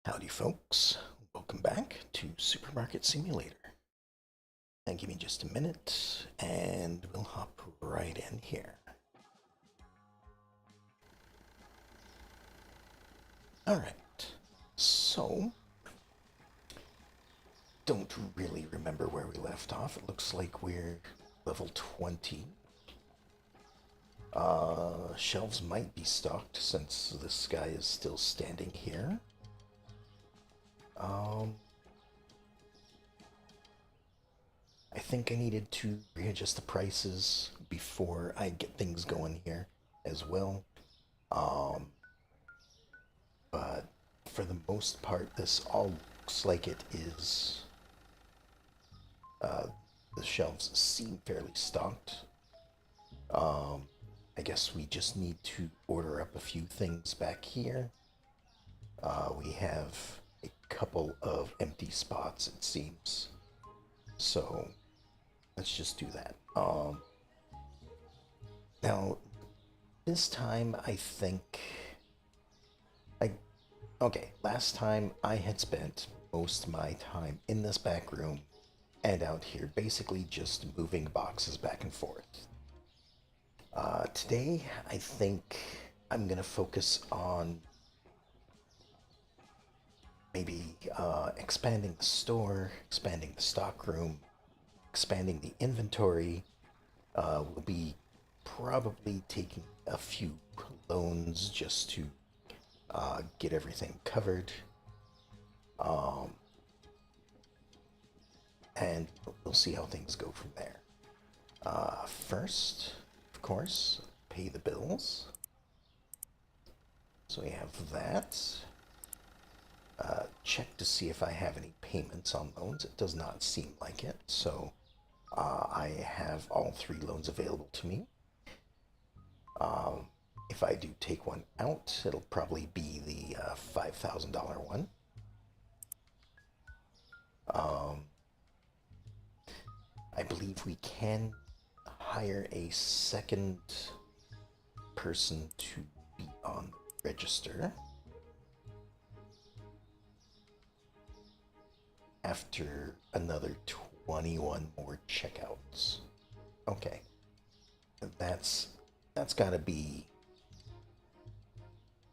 Howdy, folks. Welcome back to Supermarket Simulator. And give me just a minute, and we'll hop right in here. Alright, so, don't really remember where we left off. It looks like we're level 20. Shelves might be stocked since this guy is still standing here. Um, I think I needed to readjust the prices before I get things going here as well. Um, but for the most part, this all looks like it is. Uh, the shelves seem fairly stocked. Um, I guess we just need to order up a few things back here. We have a couple of empty spots, it seems. So let's just do that. Now, this time I think I okay, last time I had spent most of my time in this back room and out here, basically just moving boxes back and forth. Today, I think I'm gonna focus on maybe expanding the store, expanding the stock room, expanding the inventory. We'll be probably taking a few loans just to get everything covered. Um, and we'll see how things go from there. First, of course, pay the bills. So we have that. Check to see if I have any payments on loans. It does not seem like it, so I have all three loans available to me. Um, if I do take one out, it'll probably be the $5,000 one. Um, I believe we can hire a second person to be on the register after another 21 more checkouts. Okay, that's that's got to be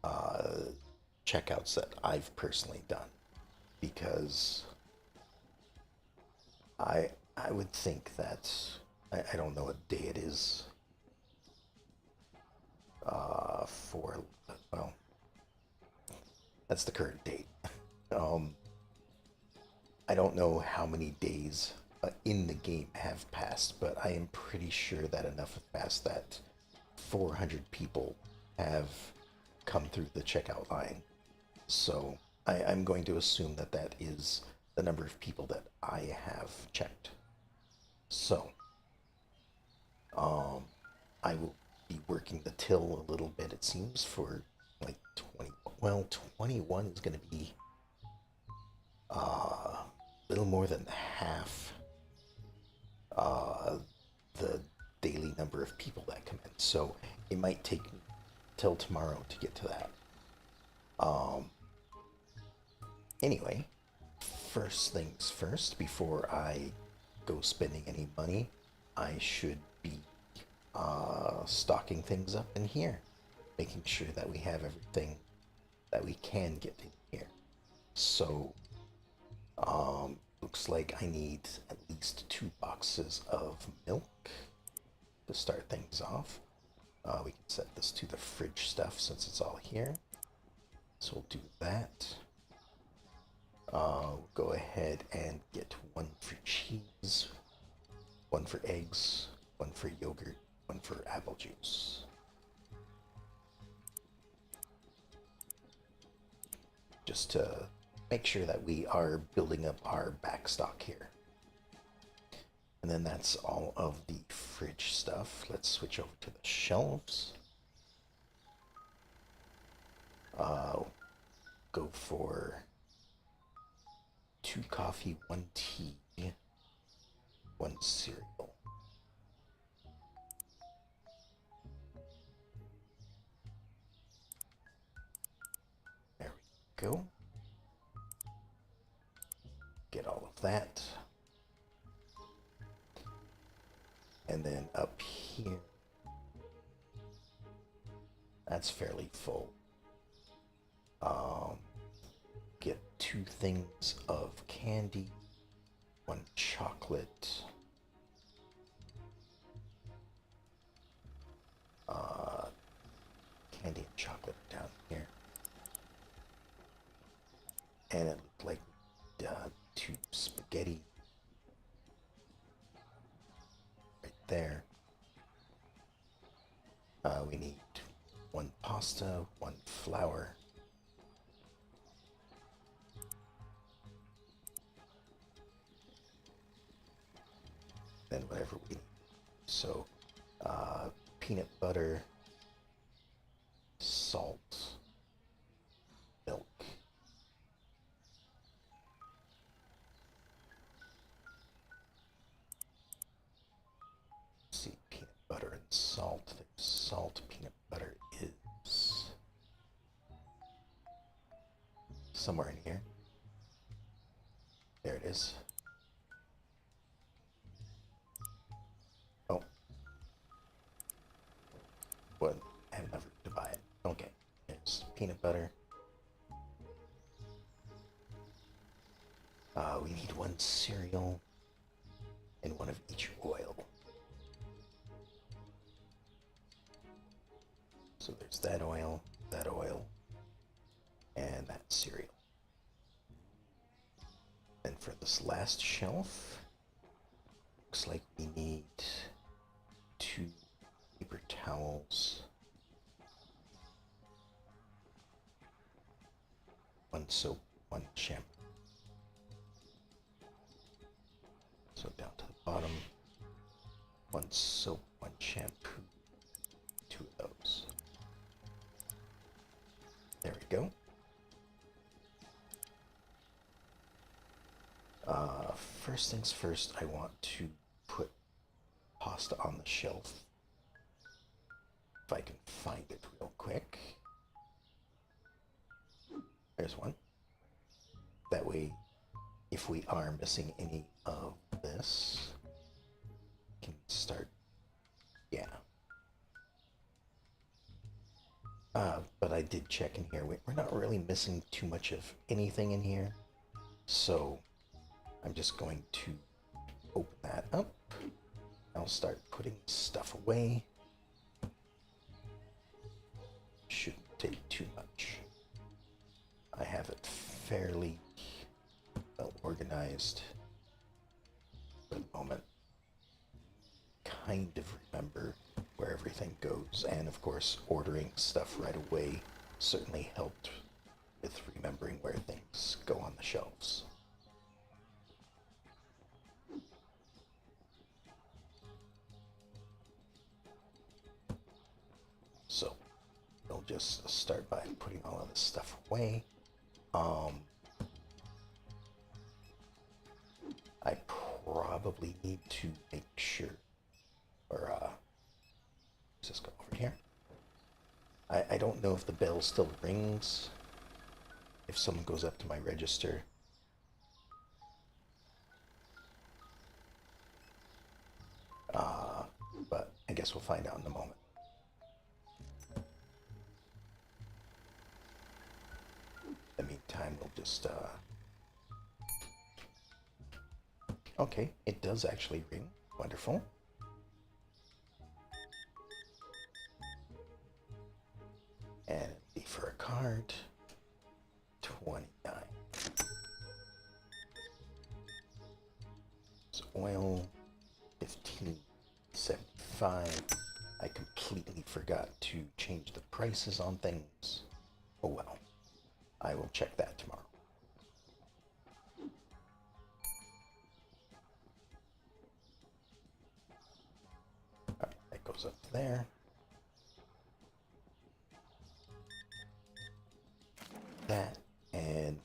uh, checkouts that I've personally done because I would think that I don't know what day it is for well that's the current date. Um, I don't know how many days in the game have passed, but I am pretty sure that enough have passed that 400 people have come through the checkout line. So I'm going to assume that that is the number of people that I have checked. So um, I will be working the till a little bit, it seems, for like 20. Well, 21 is going to be a little more than half uh, the daily number of people that come in. So it might take me till tomorrow to get to that. Um, anyway, first things first, before I go spending any money, I should be stocking things up in here, making sure that we have everything that we can get in here. So, looks like I need at least 2 boxes of milk to start things off. We can set this to the fridge stuff since it's all here. So we'll do that. We'll go ahead and get one for cheese, one for eggs, one for yogurt, one for apple juice. Just to make sure that we are building up our back stock here. And then that's all of the fridge stuff. Let's switch over to the shelves. Go for 2 coffee, 1 tea, 1 cereal. There we go. that. And then up here, that's fairly full. Get 2 things of candy, 1 chocolate, candy and chocolate down here. And it looked like 2 spaghetti right there. We need 1 pasta, 1 flour. Then whatever we need. So, peanut butter, salt, milk. Let's see, peanut butter and salt. There's salt, peanut butter is somewhere in here. There it is. Oh. What? I have enough to buy it. Okay. There's peanut butter. We need 1 cereal and 1 of each oil. So there's that oil, and that cereal. And for this last shelf, looks like we need 2 paper towels, 1 soap, 1 shampoo. So down to the bottom, 1 soap, 1 shampoo, 2 of those. There we go. First things first, I want to put pasta on the shelf. If I can find it real quick. There's 1. That way, if we are missing any of this, we can start, yeah. But I did check in here. We're not really missing too much of anything in here. So I'm just going to open that up. I'll start putting stuff away. Shouldn't take too much. I have it fairly well organized for the moment. Kind of remember where everything goes, and of course ordering stuff right away certainly helped with remembering where things go on the shelves. So we'll just start by putting all of this stuff away. I probably need to make sure, or let's just go over here. I don't know if the bell still rings if someone goes up to my register. But I guess we'll find out in a moment. In the meantime, we'll just okay, it does actually ring. Wonderful. And it'd be for a card. 29. So oil, 15.75. I completely forgot to change the prices on things. Oh well. I will check that tomorrow. Alright, that goes up there. That, and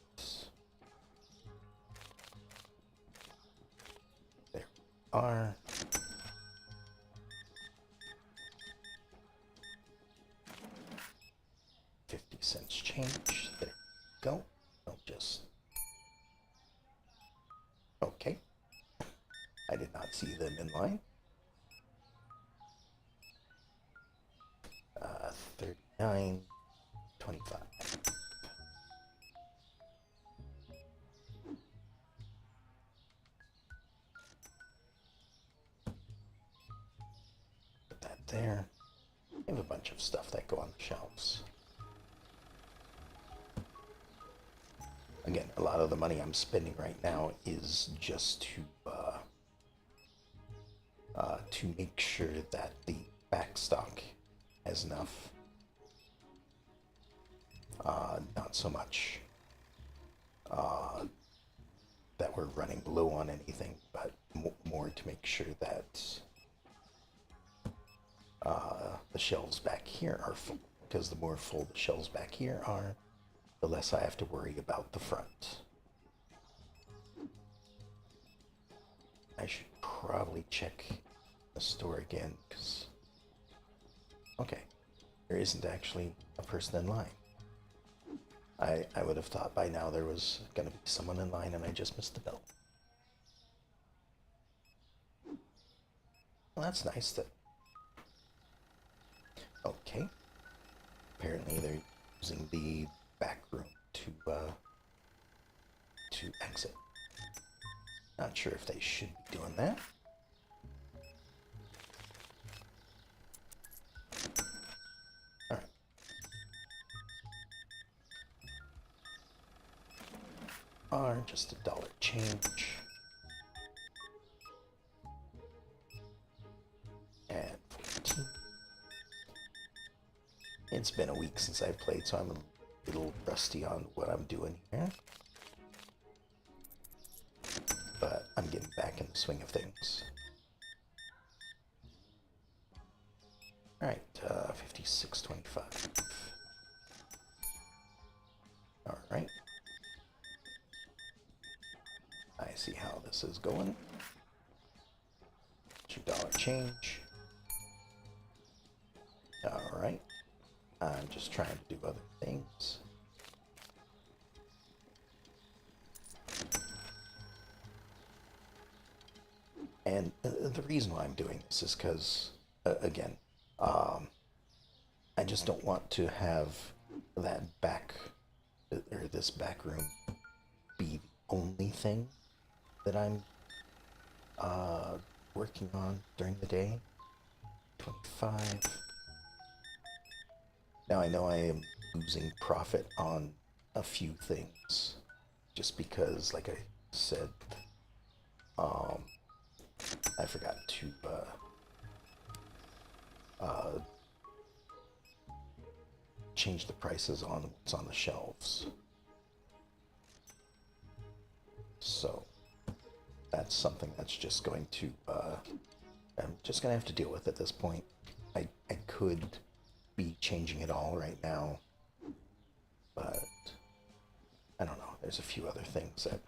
there we are. $0.50 change. There we go. I'll just. Okay. line. 39.25. Put that there. I have a bunch of stuff that go on the shelves. Again, a lot of the money I'm spending right now is just to make sure that the back stock has enough. Not so much that we're running low on anything, but more to make sure that the shelves back here are full. Because the more full the shelves back here are, the less I have to worry about the front. I should probably check the store again, because... Okay, there isn't actually a person in line. I would have thought by now there was going to be someone in line and I just missed the bell. Well, that's nice that... Okay. Apparently they're using the back room to exit. Not sure if they should be doing that. Alright. Are just $1 change. And 14. It's been a week since I've played, so I'm a little rusty on what I'm doing here. But I'm getting back in the swing of things. Alright, 56.25. Alright. I see how this is going. $2 change. Alright. I'm just trying to do other things. And the reason why I'm doing this is because, again, I just don't want to have that this back room be the only thing that I'm working on during the day. 25. Now I know I am losing profit on a few things, just because, like I said, I forgot to change the prices on what's on the shelves. So that's something that's just going to I'm just gonna have to deal with at this point. I could be changing it all right now, but I don't know. There's a few other things that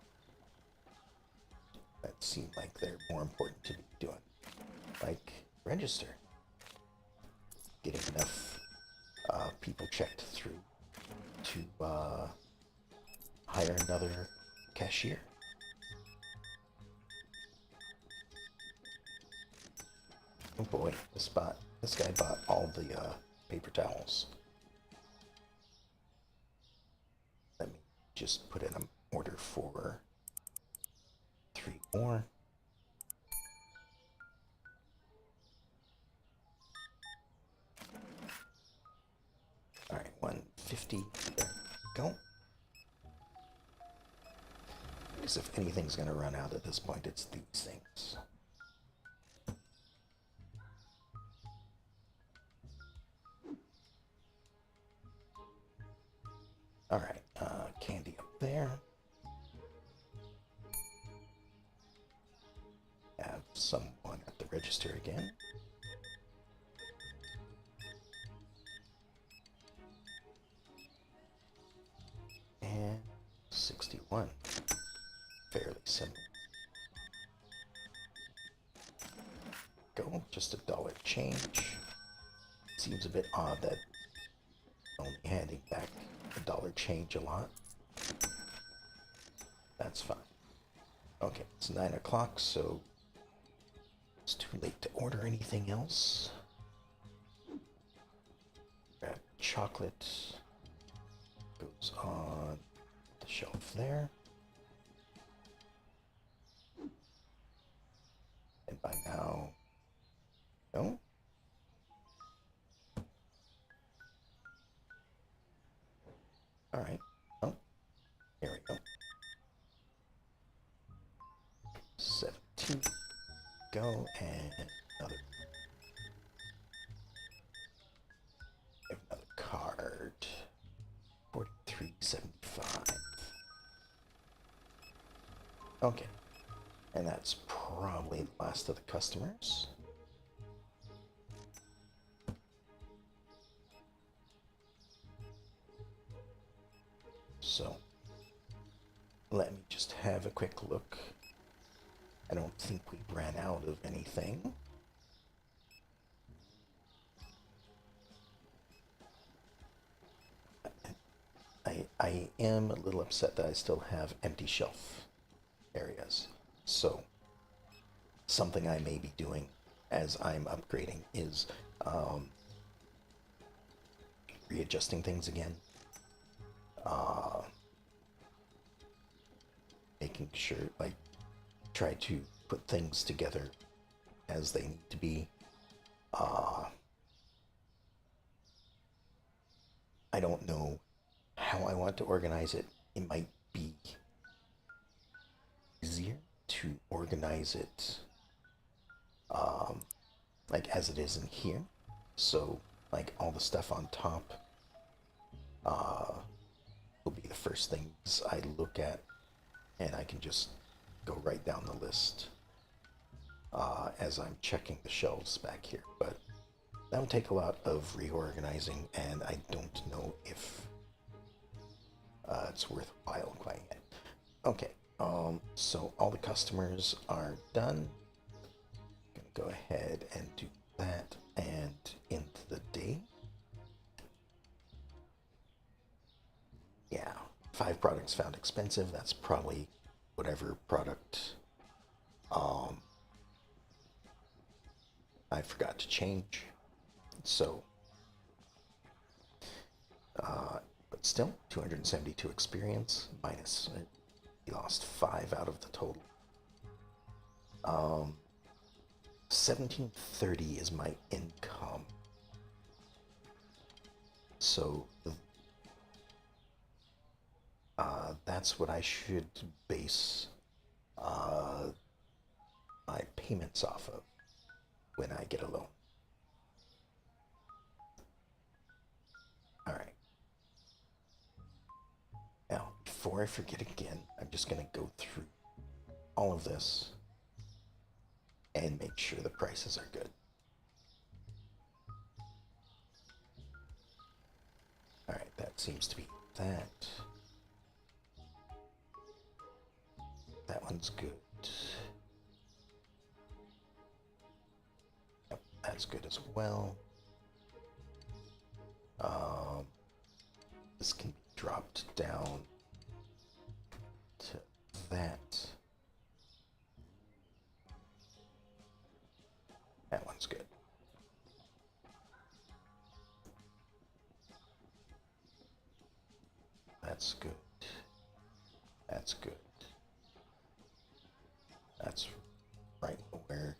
seem like they're more important to be doing, like register, getting enough people checked through to hire another cashier. Oh boy, this guy bought all the paper towels. Let me just put in an order for 3 more. Alright, 150. There we go. Because if anything's going to run out at this point, it's these things. Alright, candy up there. Have someone at the register again. And 61. Fairly simple. Go, just $1 change. Seems a bit odd that only handing back $1 change a lot. That's fine. Okay, it's 9 o'clock, so It's too late to order anything else. Grab chocolate. Goes on the shelf there. And by now, no? Alright. Oh, here we go. 17. Go, and another card. 43.75. Okay. And that's probably the last of the customers. So, let me just have a quick look. I don't think we ran out of anything. I am a little upset that I still have empty shelf areas. So, something I may be doing as I'm upgrading is readjusting things again. Making sure, like, try to put things together as they need to be. I don't know how I want to organize it. It might be easier to organize it like as it is in here. So, like, all the stuff on top will be the first things I look at, and I can just go right down the list as I'm checking the shelves back here. But that would take a lot of reorganizing, and I don't know if it's worthwhile quite yet. Okay, so all the customers are done. Gonna go ahead and do that and into the day. Yeah, 5 products found expensive. That's probably whatever product I forgot to change. So, but still, 272 experience minus. We lost 5 out of the total. 1730 is my income. So that's what I should base my payments off of when I get a loan. All right. Now, before I forget again, I'm just going to go through all of this and make sure the prices are good. All right, that seems to be that. That one's good. Yep, that's good as well. This can be dropped down to that. That one's good. That's good. That's good. That's right where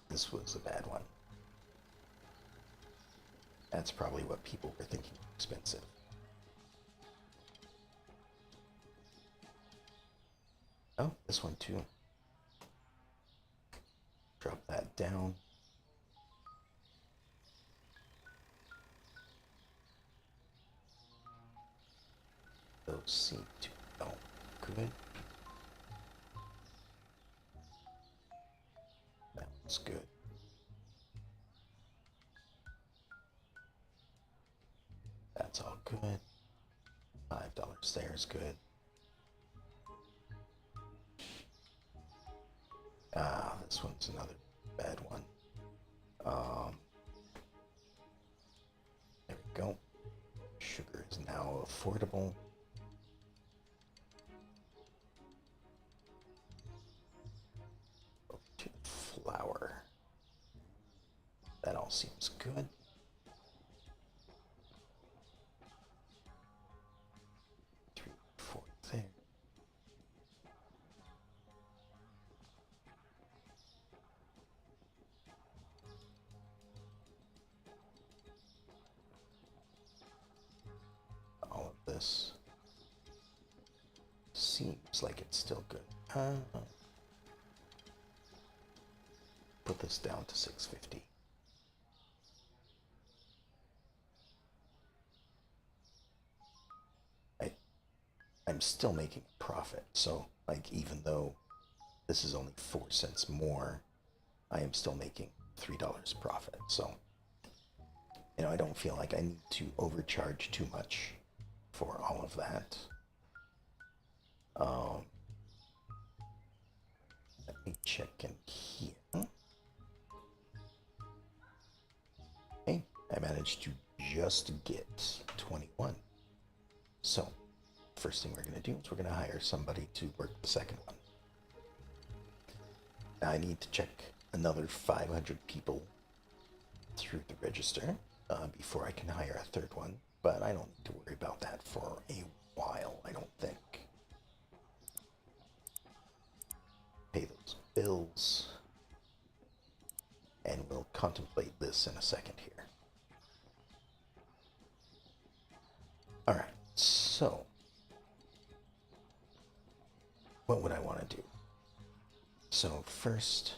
this was a bad one. That's probably what people were thinking expensive. Oh, this one too. Drop that down. Those seem to be all good. That one's good. That's all good. $5 there is good. This one's another bad one. There we go. Sugar is now affordable. all seems good. Three, four there. All of this seems like it's still good. Put this down to 650. I'm still making a profit, so like even though this is only 4 cents more, I am still making $3 profit. So I don't feel like I need to overcharge too much for all of that. Let me check in here. Okay, I managed to just get 21. So, first thing we're going to do is we're going to hire somebody to work the second one. Now I need to check another 500 people through the register before I can hire a third one, but I don't need to worry about that for a while, I don't think. Pay those bills, and we'll contemplate this in a second here. Alright, so what would I want to do? So first,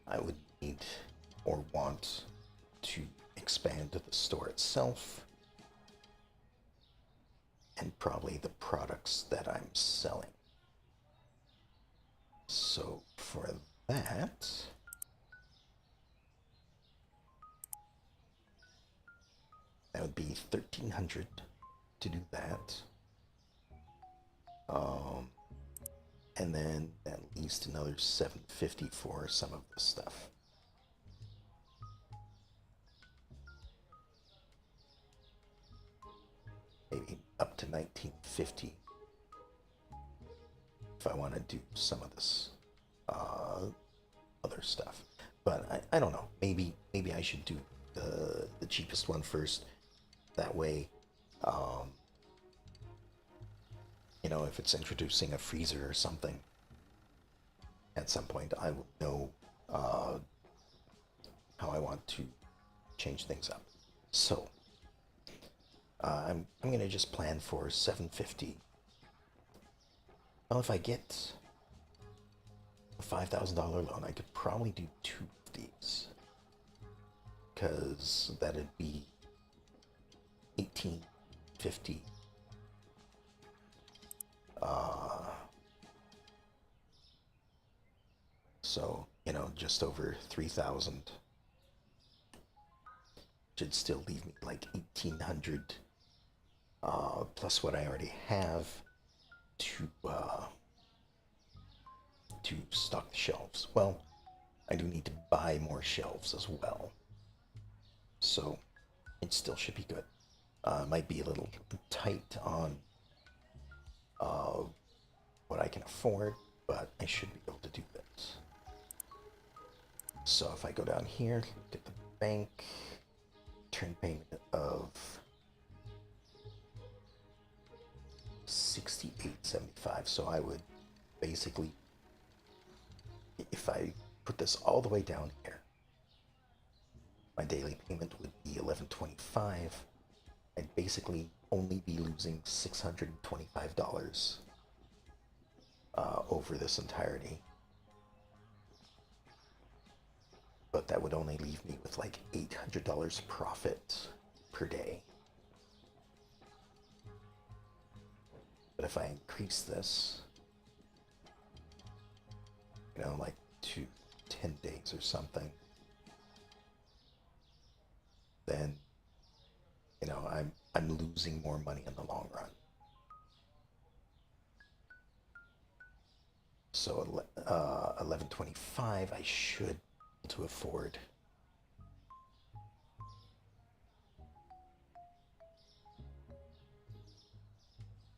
I would need or want to expand the store itself and probably the products that I'm selling. So for that, that would be 1,300 to do that. And then at least another 750 for some of this stuff. Maybe up to 1950 if I want to do some of this other stuff. But I don't know. Maybe I should do the cheapest one first. That way, if it's introducing a freezer or something, at some point I will know how I want to change things up. So I'm gonna just plan for 750. Well, if I get a $5,000 loan, I could probably do 2 of these, because that'd be 1,850. So just over 3,000 should still leave me like 1,800 plus what I already have to stock the shelves. Well, I do need to buy more shelves as well, so it still should be good. Might be a little tight on what I can afford, but I should be able to do that. So if I go down here, look at the bank, return payment of $68.75. So I would basically, if I put this all the way down here, my daily payment would be $11.25. I'd basically only be losing $625 over this entirety. But that would only leave me with like $800 profit per day. But if I increase this, like to 10 days or something, then, I'm losing more money in the long run. So $11.25 I should be able to afford.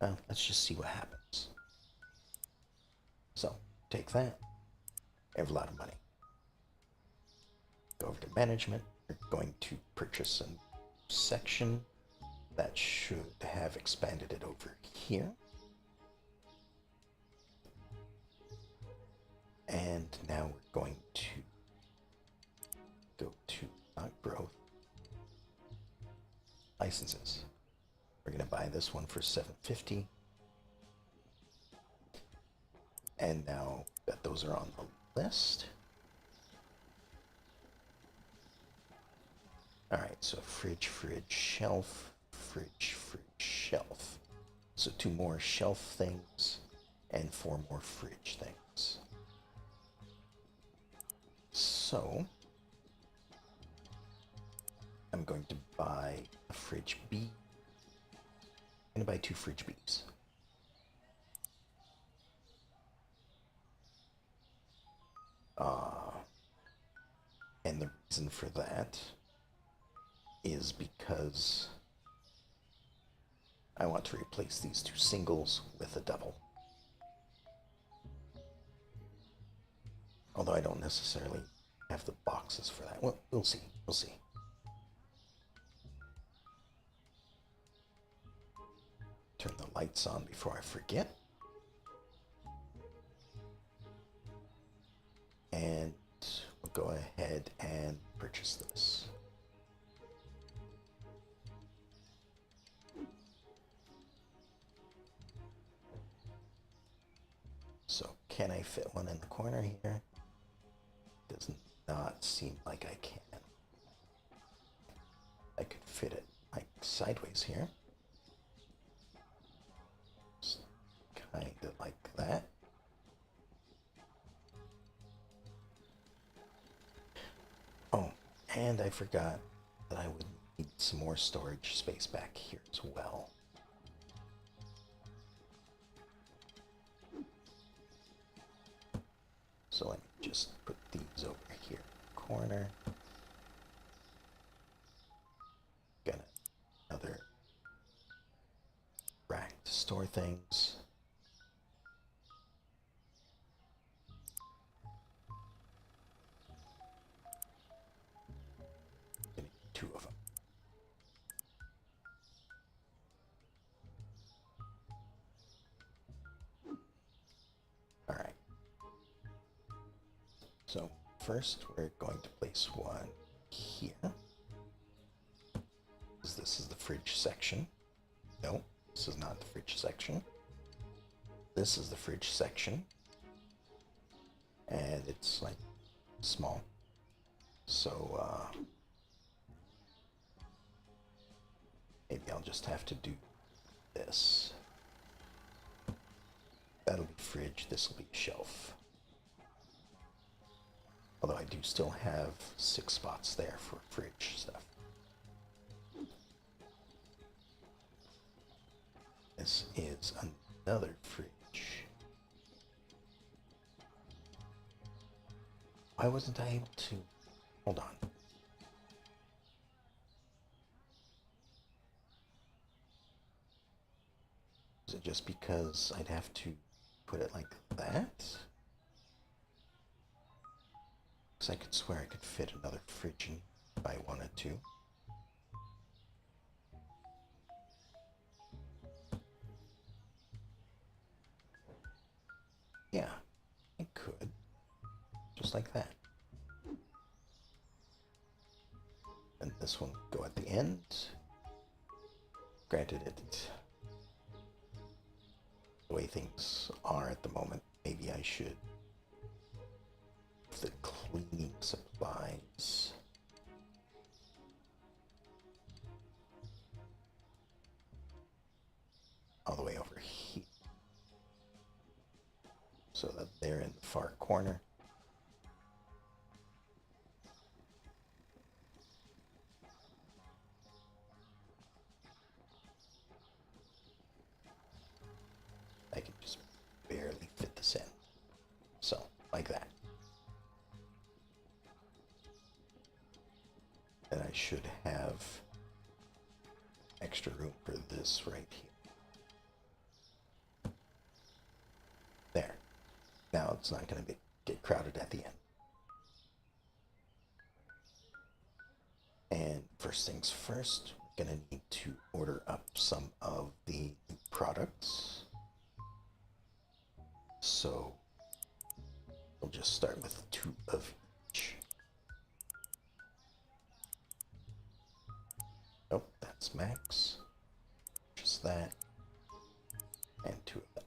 Well, let's just see what happens. So take that. I have a lot of money. Go over to management, we're going to purchase a section that should have expanded it over here. And now we're going to go to not growth, licenses. We're going to buy this one for $750. And now that those are on the list. All right, so fridge, shelf, fridge, shelf. So 2 more shelf things and 4 more fridge things. So I'm going to buy a fridge B. I'm going to buy 2 fridge Bs. And the reason for that is because I want to replace these 2 singles with a double. Although I don't necessarily have the boxes for that. Well, we'll see. We'll see. Turn the lights on before I forget. And we'll go ahead and purchase this. So can I fit one in the corner here? Does not seem like I can. I could fit it like sideways here. Just kind of like that. Oh, and I forgot that I would need some more storage space back here as well. So let me just put these over here in the corner. Got another rack to store things. Gonna need 2 of them. All right. So first we're going to place one here. This is the fridge section. No, this is not the fridge section. This is the fridge section. And it's like small. So maybe I'll just have to do this. That'll be fridge, this will be shelf. Although I do still have 6 spots there for fridge stuff. This is another fridge. Why wasn't I able to? Hold on. Is it just because I'd have to put it like that? Because I could swear I could fit another fridge in if I wanted to. Yeah, I could. Just like that. And this one would go at the end. Granted, the way things are at the moment, maybe I should. The cleaning supplies. All the way over here. So that they're in the far corner. I can just barely fit this in. So, like that. And I should have extra room for this right here. There. Now it's not going to get crowded at the end. And first things first, we're gonna need to order up some of the products. So we'll just start with 2 of each. Oh, that's max. Just that. And 2 of that.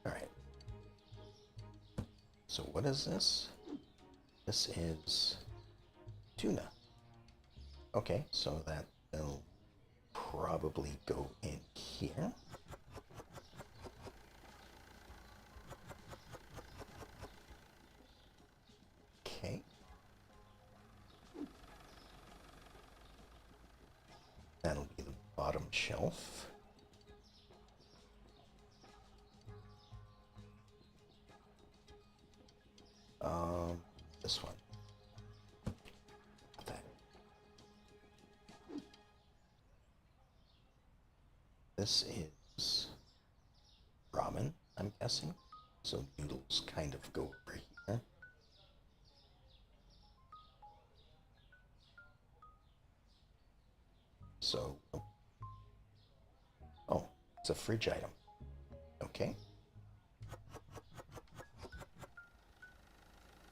Alright. So what is this? This is tuna. Okay, so that will probably go in here. Okay. That'll be the bottom shelf. This one. That. This is ramen, I'm guessing. So noodles kind of go over here. So, oh, it's a fridge item. Okay.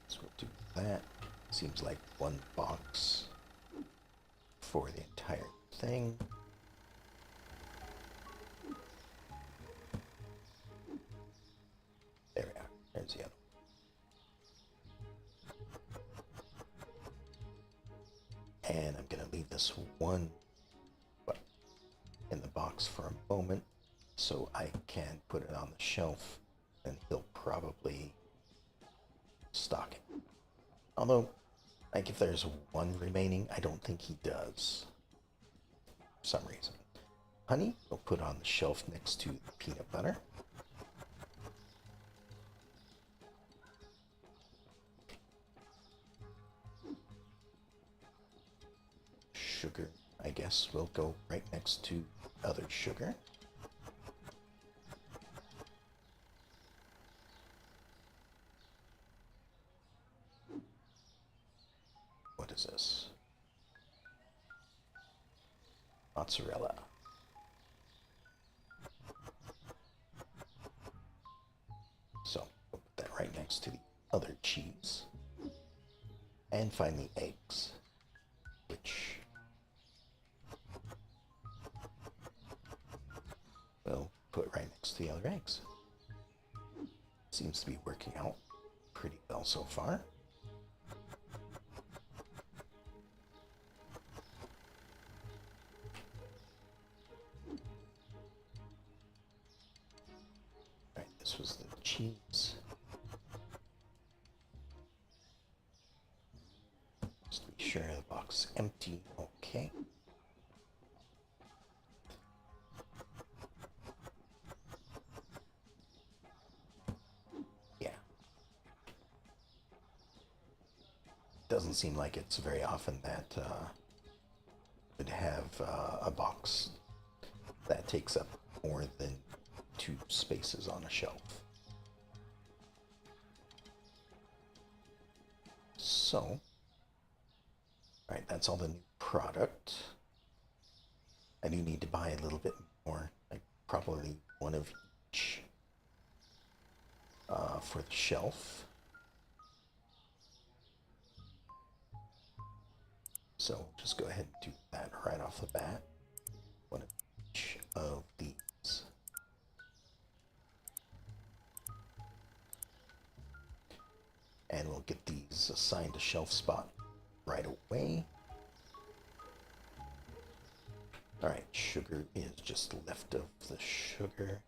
So we'll do that. Seems like 1 box for the entire thing. There we are. There's the other one. And I'm going to leave this one in the box for a moment so I can put it on the shelf, and he'll probably stock it. Although, like, if there's 1 remaining, I don't think he does for some reason. Honey, we'll put on the shelf next to the peanut butter. Sugar, I guess, will go right next to other sugar. What is this? Mozzarella. So, we'll put that right next to the other cheese. And finally, eggs, which we'll put right next to the other eggs. Seems to be working out pretty well so far. Alright, this was the cheese. Just to be sure the box is empty. Okay. Yeah. Doesn't seem like it's very often that would have a box that takes up more than 2 spaces on a shelf. So, alright, that's all the new product. I do need to buy a little bit more, like probably 1 of each for the shelf. So we'll just go ahead and do that right off the bat. 1 of each of these. And we'll get these assigned a shelf spot right away. Alright, sugar is just left of the sugar,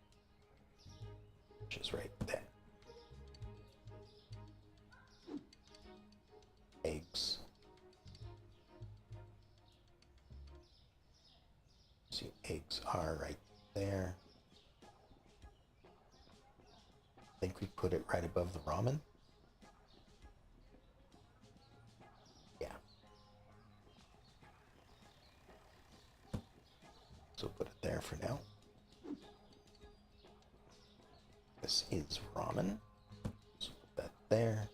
which is right there. Eggs. See, eggs are right there. I think we put it right above the ramen. Yeah. So put it there for now. is ramen. So put that there.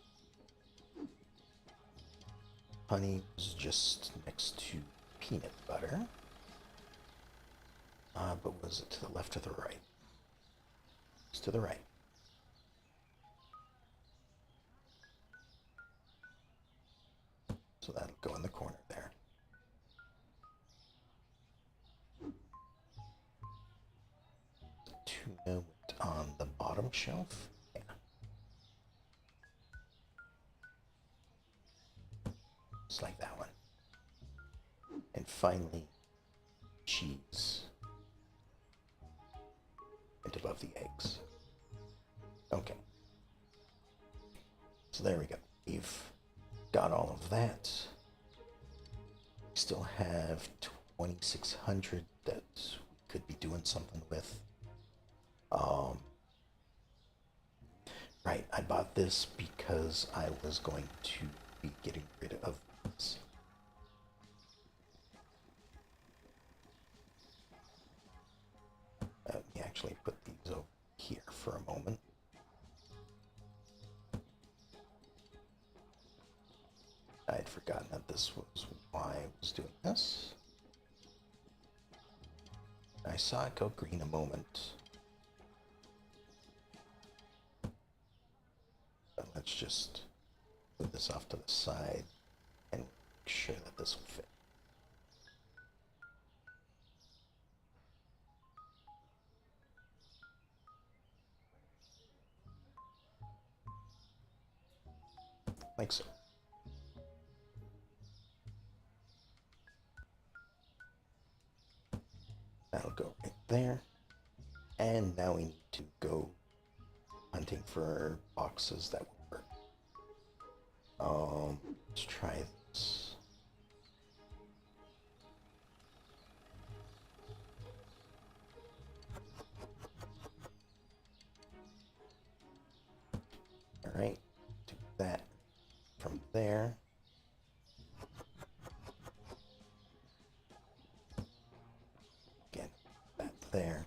Honey is just next to peanut butter. But was it to the left or the right? It's to the right. So that'll go in the corner there. Tuna went on the bottom shelf. Yeah. Just like that one. And finally, cheese. And above the eggs. Okay. So there we go. We've got all of that. We still have 2,600 that we could be doing something with. Right, I bought this because I was going to be getting rid of this. Let me actually put these over here for a moment. I had forgotten that this was why I was doing this. I saw it go green a moment. But let's just move this off to the side and make sure that this will fit. Like so. That'll go right there. And now we need to go hunting for boxes that will work. Let's try this. All right, do that from there. Again, that there.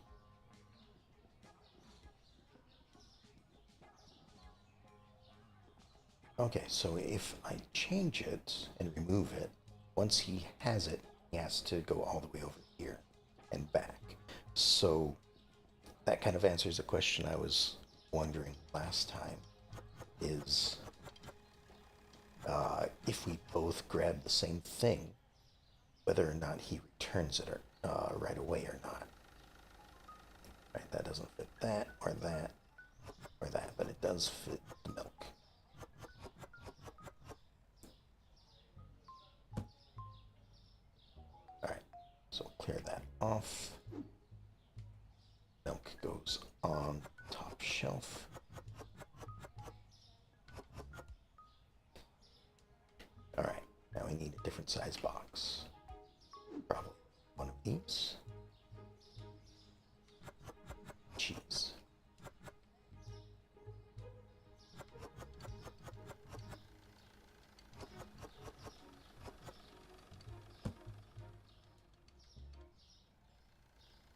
Okay, so if I change it and remove it, once he has it, he has to go all the way over here and back. So that kind of answers a question I was wondering last time, is if we both grab the same thing, whether or not he returns it or, right away or not. Right, that doesn't fit that, or that, or that, but it does fit the milk. Alright, so clear that off. Milk goes on top shelf. Alright, now we need a different size box. Probably one of these. Cheese.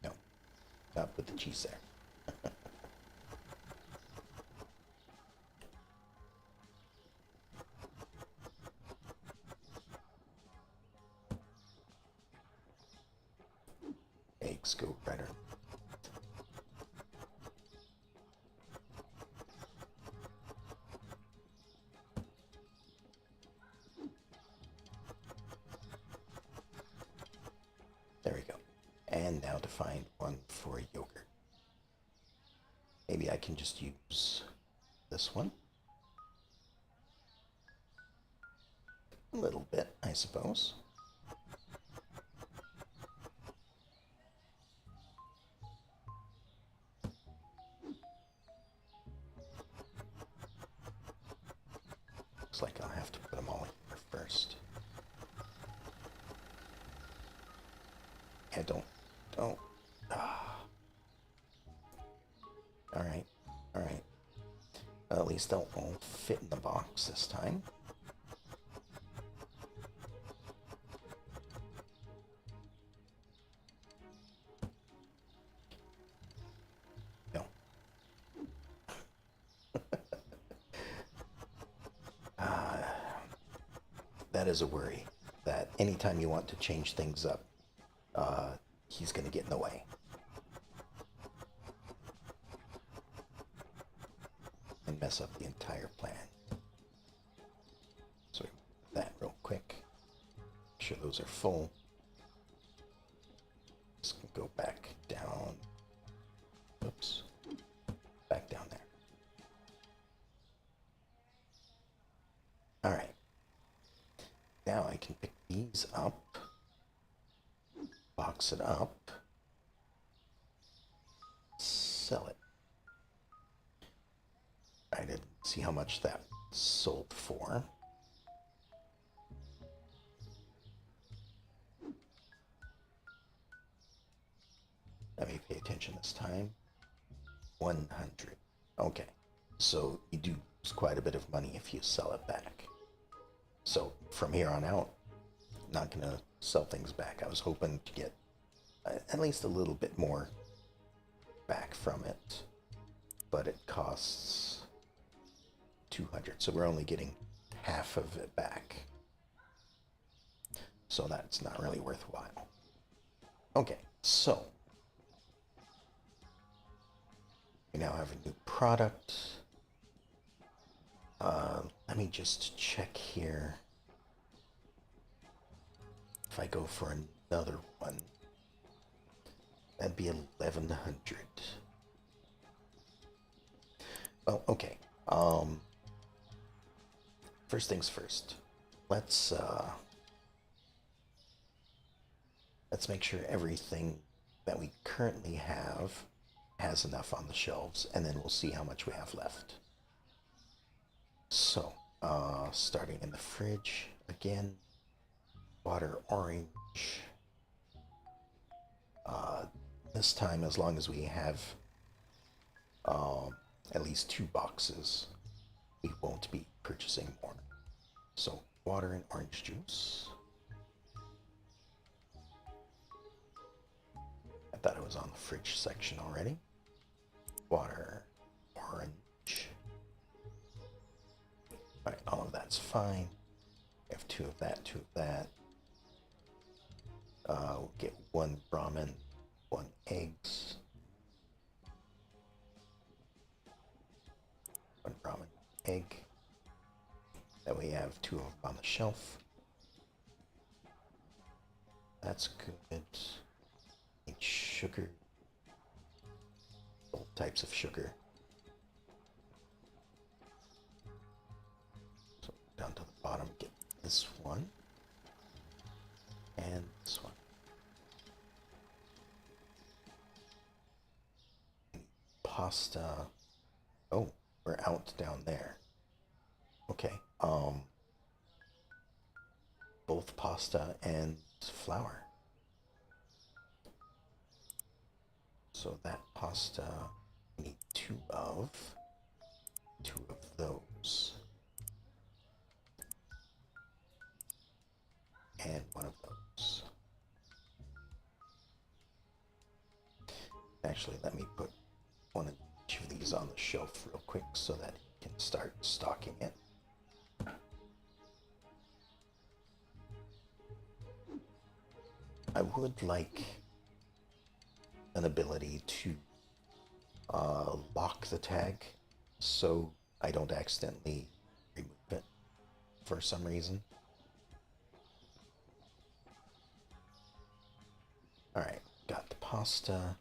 No, not put the cheese there. Eggs go right on. There we go. And now to find one for yogurt. Maybe I can just use this one. A little bit, I suppose. Looks like I'll have to put them all here first. Yeah, don't. Alright, alright. Well, at least they'll all fit in the box this time. No. that is a worry. That anytime you want to change things up, he's going to get in the way. And mess up the entire plan. So that real quick. Make sure those are full. Just go back down. Oops. Back down there. Alright. Now I can pick these up. Box it up. Sell it. I didn't see how much that sold for. Let me pay attention this time. 100. Okay. So you do lose quite a bit of money if you sell it back. So from here on out, I'm not going to sell things back. I was hoping to get at least a little bit more back from it. But it costs 200. So we're only getting half of it back. So that's not really worthwhile. Okay, so we now have a new product. Let me just check here. If I go for another one, that'd be 1100. Oh, okay. First things first. Let's make sure everything that we currently have has enough on the shelves, and then we'll see how much we have left. So, starting in the fridge again, water orange. This time, as long as we have at least 2 boxes, we won't be purchasing more. So, water and orange juice. I thought it was on the fridge section already. Water, orange. Alright, all of that's fine. We have 2 of that, 2 of that. We'll get 1 Brahmin, 1 eggs. 1 Brahmin egg. Then we have 2 of them on the shelf. That's good. Need sugar. All types of sugar. So down to the bottom, get this one. And this one. Pasta. Oh, we're out down there. Okay. Both pasta and flour. So that pasta, we need 2 of those. And 1 of those. Actually, let me put 1 of each of these on the shelf real quick so that he can start stocking it. I would like an ability to lock the tag so I don't accidentally remove it for some reason. Alright, got the pasta.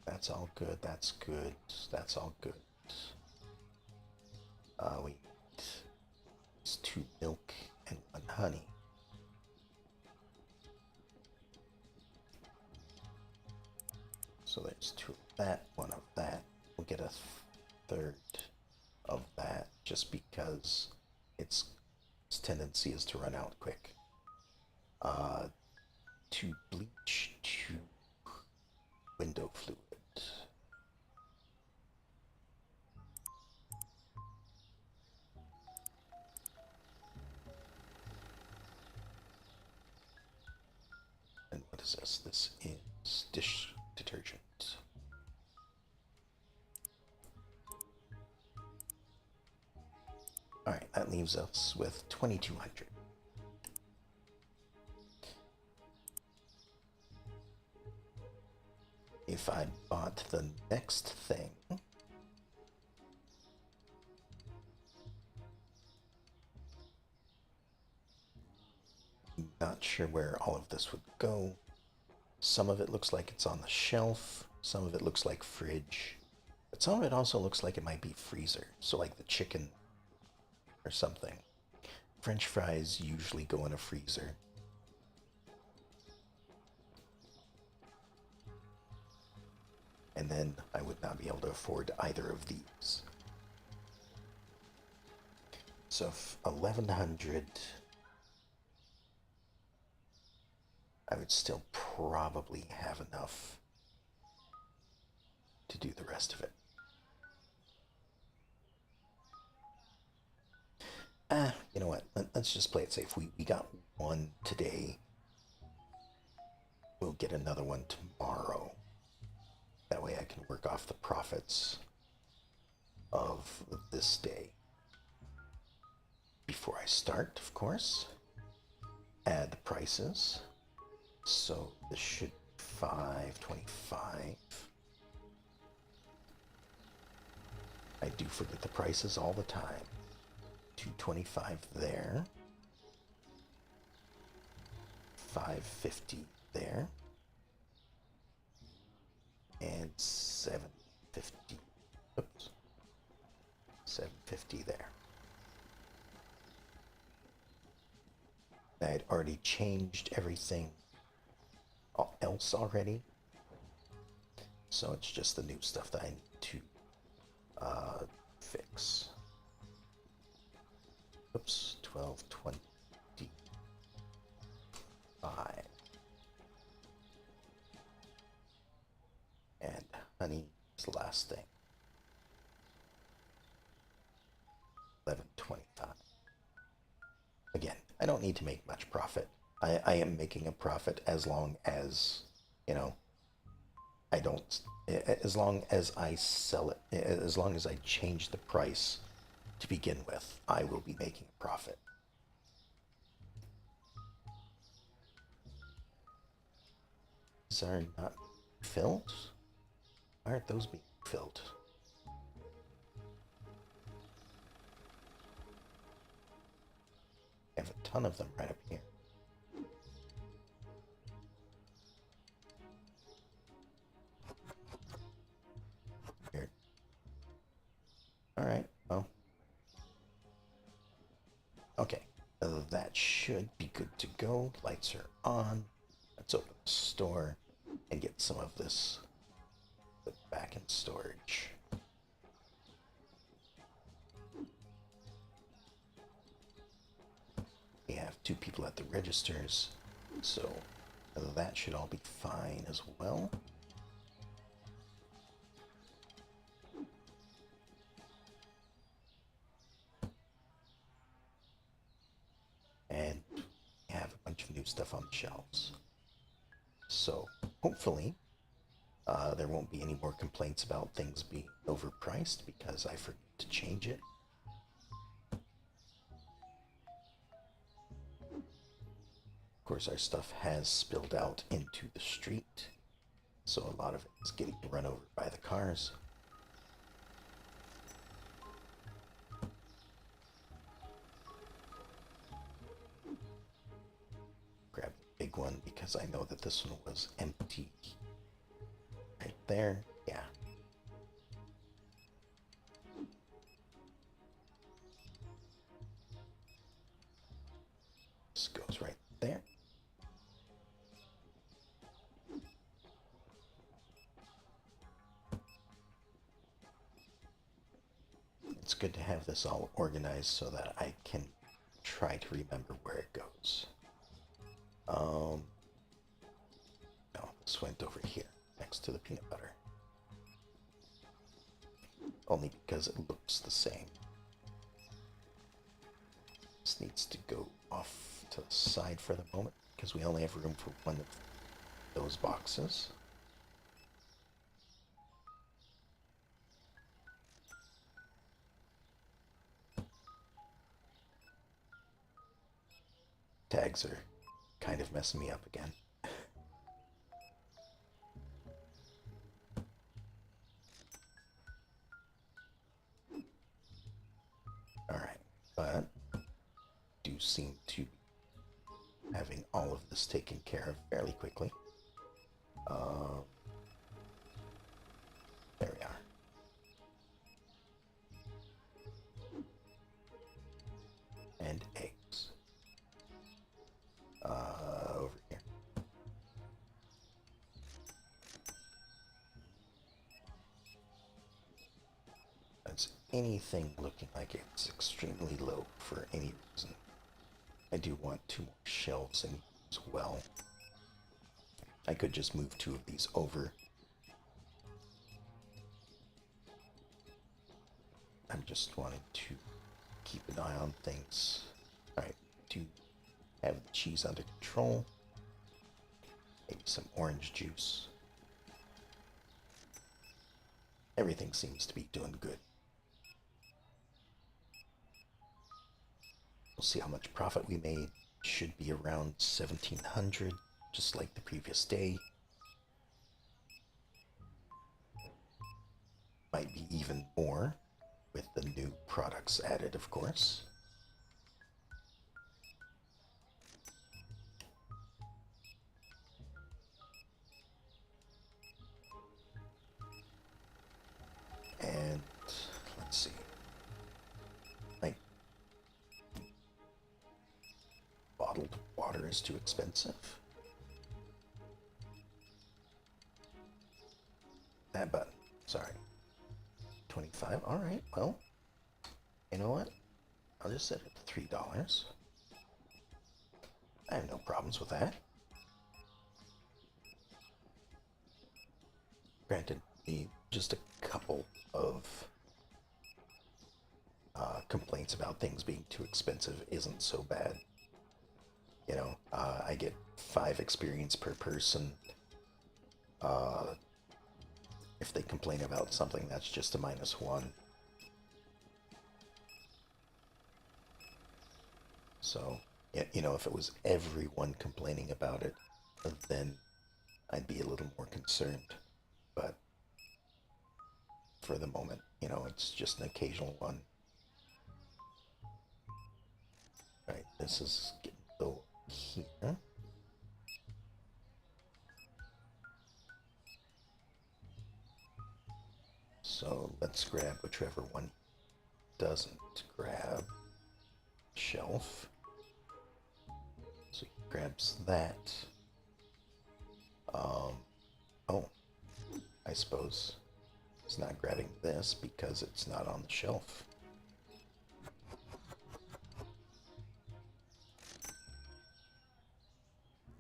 That's all good, that's good, that's all good. We need 2 milk and 1 honey. So there's 2 of that, 1 of that. We'll get a 3rd of that just because its tendency is to run out quick. 2 bleach, 2 window fluid. And what is this? This is dish detergent. Alright, that leaves us with 2,200. If I bought the next thing, not sure where all of this would go. Some of it looks like it's on the shelf, some of it looks like fridge, but some of it also looks like it might be freezer, so like the chicken or something. French fries usually go in a freezer. And then I would not be able to afford either of these. So 1,100, I would still probably have enough to do the rest of it. You know what? Let's just play it safe. We got one today. We'll get another one tomorrow. That way I can work off the profits of this day. Before I start, of course, add the prices. So this should be 525. I do forget the prices all the time. 225 there. 550 there. And 750. Oops. 750 there. I had already changed everything else already. So it's just the new stuff that I need to fix. Oops, 1225. And honey is the last thing. 1125. Again, I don't need to make much profit. I am making a profit as long as, you know, I don't, as long as I sell it, as long as I change the price to begin with, I will be making a profit. These are not filled? Why aren't those being filled? I have a ton of them right up here. Weird. Alright, well. Okay, that should be good to go. Lights are on. Let's open the store and get some of this put back in storage. We have 2 people at the registers, so that should all be fine as well. And we have a bunch of new stuff on the shelves. So hopefully there won't be any more complaints about things being overpriced because I forgot to change it. Of course, our stuff has spilled out into the street, so a lot of it is getting run over by the cars. Grab the big one because I know that this one was empty. Right there, yeah. This goes right there. It's good to have this all organized so that I can try to remember where it goes. No, this went over here, next to the peanut butter. Only because it looks the same. This needs to go off to the side for the moment, because we only have room for one of those boxes. tags are kind of messing me up again. Alright, but do seem to be having all of this taken care of fairly quickly. There we are. And eggs. Over here. That's anything looking like it's extremely low for any reason. I do want 2 more shelves in as well. I could just move 2 of these over. I'm just wanting to keep an eye on things. Alright, do have the cheese under control. Maybe some orange juice. Everything seems to be doing good. We'll see how much profit we made. Should be around 1,700, just like the previous day. Might be even more with the new products added, of course. And let's see. Like, bottled water is too expensive. That button, sorry. 25, alright, well, you know what? I'll just set it to $3. I have no problems with that. Granted, just a couple of complaints about things being too expensive isn't so bad. You know, I get 5 experience per person. If they complain about something, that's just a -1. So, you know, if it was everyone complaining about it, then I'd be a little more concerned. But for the moment, you know, it's just an occasional one. Alright, this is getting low here. So let's grab whichever one doesn't grab. Shelf. So he grabs that. Oh, I suppose he's not grabbing this because it's not on the shelf.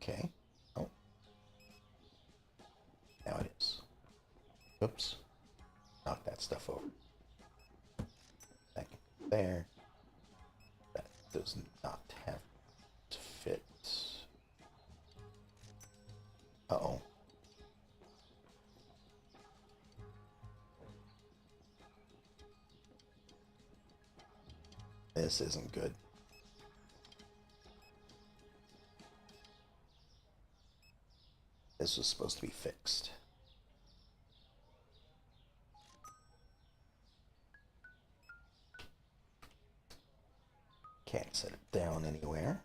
Okay. Oh. Now it is. Oops. Knock that stuff over. That can go there. That does not have to fit. Uh-oh. This isn't good. This was supposed to be fixed. Can't set it down anywhere.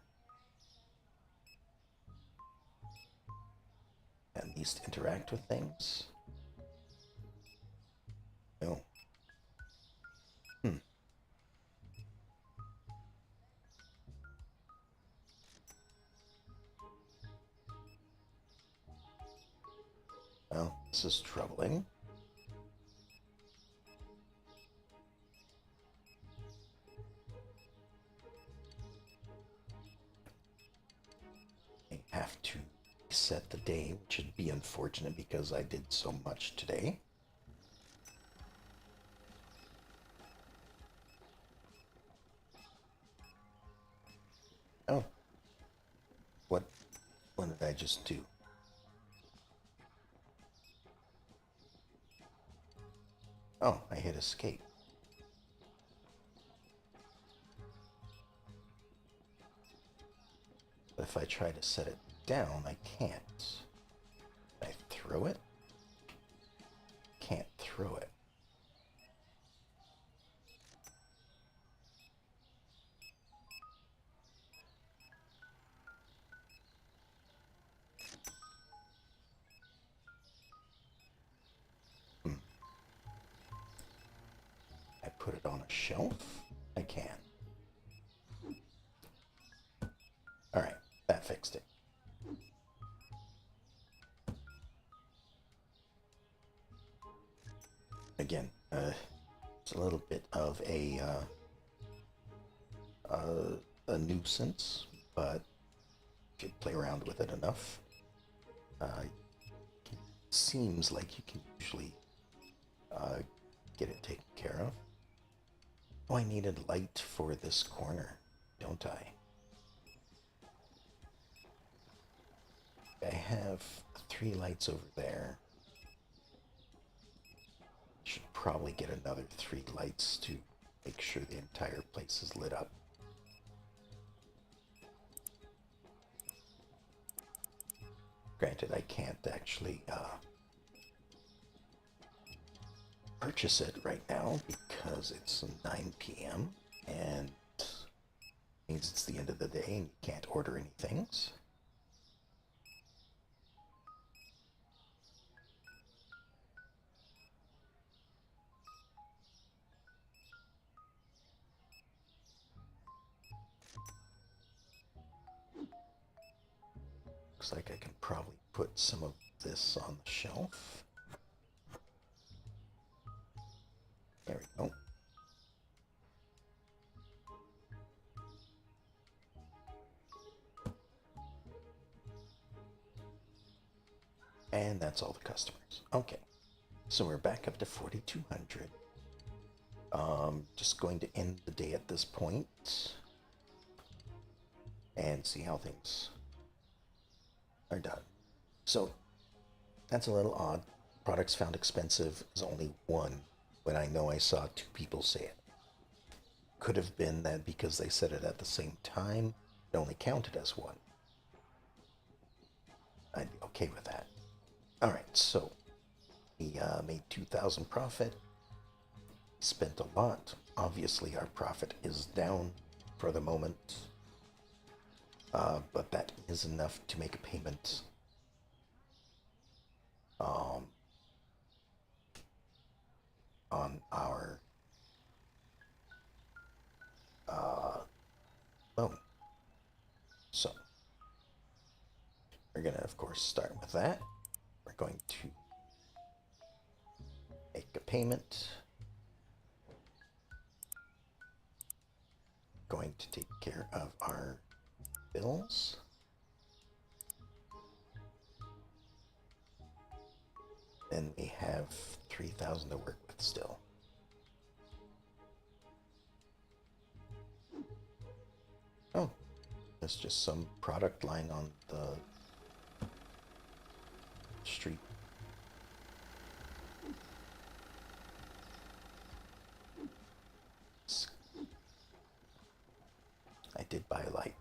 At least interact with things. No. Well, this is troubling. I have to set the day, which would be unfortunate because I did so much today. Oh. What did I just do? Oh, I hit escape. But if I try to set it down, I can't. Can I throw it? Can't throw it. I put it on a shelf? I can. Alright, that fixed it. Again, it's a little bit of a nuisance, but if you play around with it enough, it seems like you can usually get it taken care of. Oh, I needed light for this corner, don't I? I have 3 lights over there. Should probably get another 3 lights to make sure the entire place is lit up. Granted, I can't actually purchase it right now because it's 9 p.m. and means it's the end of the day and you can't order any things. Looks like I can probably put some of this on the shelf. There we go. And that's all the customers. Okay, so we're back up to 4,200. Just going to end the day at this point and see how things are done. So that's a little odd. Products found expensive is only 1 when I know I saw 2 people say it. Could have been that because they said it at the same time, it only counted as 1. I'd be okay with that. Alright, so we made 2,000 profit, spent a lot. Obviously our profit is down for the moment, but that is enough to make a payment on our loan. So we're gonna of course start with that. We're going to make a payment. Going to take care of our bills. Then we have 3,000 to work with still. Oh, there's just some product line on the street. I did buy a light.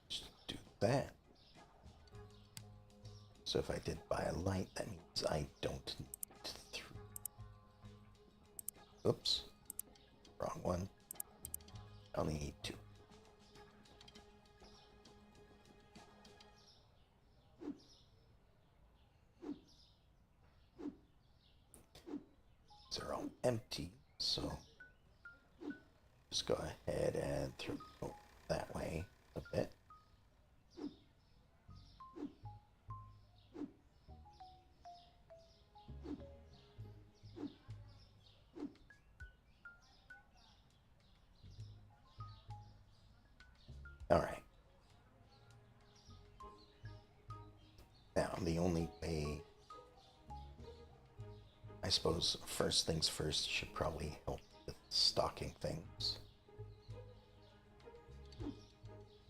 Just do that. So if I did buy a light, that means I don't need 3. Oops. Wrong one. I only need 2. They're all empty, so just go ahead and throw that way a bit. All right. Now, the only way, I suppose, first things first, should probably help with stocking things.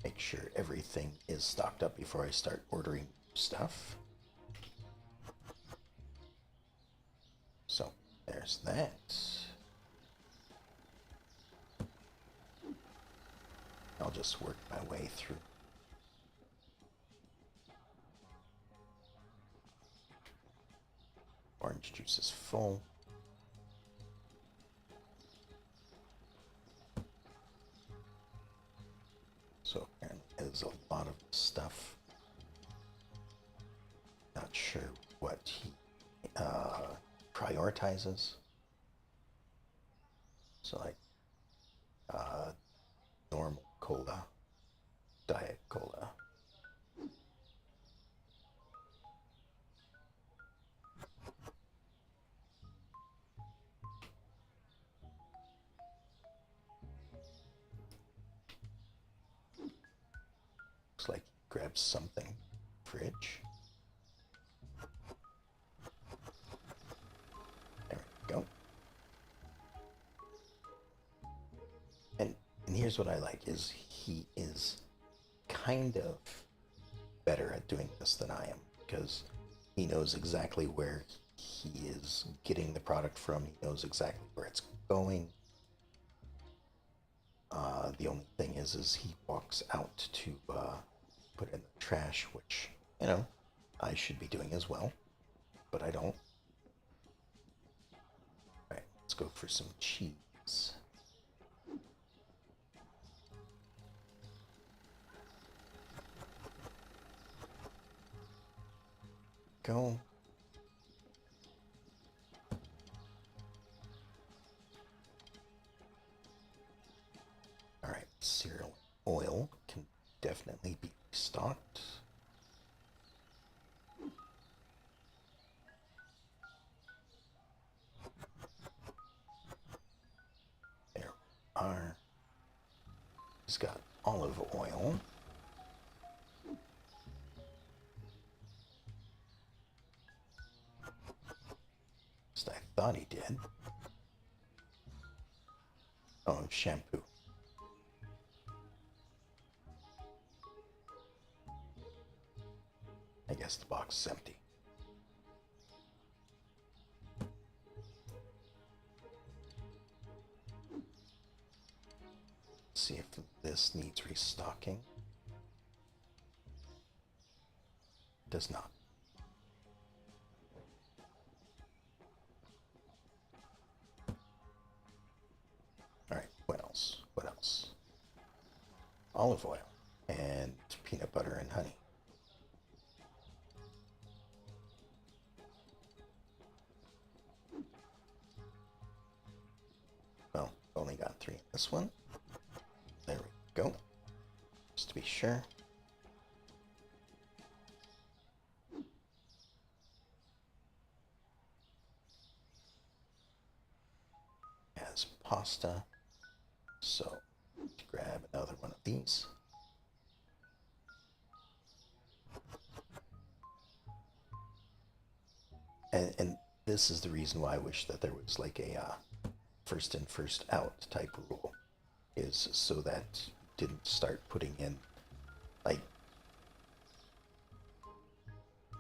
Make sure everything is stocked up before I start ordering stuff. So, there's that. I'll just work my way through. Orange juice is full. So apparently there's a lot of stuff. Not sure what he prioritizes. So like normal cola, diet cola. Looks like he grabs something. Fridge. There we go. And here's what I like is he is kind of better at doing this than I am because he knows exactly where he is getting the product from. He knows exactly where it's going. The only thing is he walks out to put in the trash, which, you know, I should be doing as well, but I don't. Alright, let's go for some cheese. Go. Alright, cereal oil can definitely be restocked. There we are. He's got olive oil. At least I thought he did. Oh, shampoo. I guess the box is empty. Let's see if this needs restocking. Does not. Alright, what else? What else? Olive oil and peanut butter and honey. Well, only got 3 in this one. There we go. Just to be sure. As pasta. So, grab another one of these. And this is the reason why I wish that there was like a first in, first out type rule, is so that you didn't start putting in, like,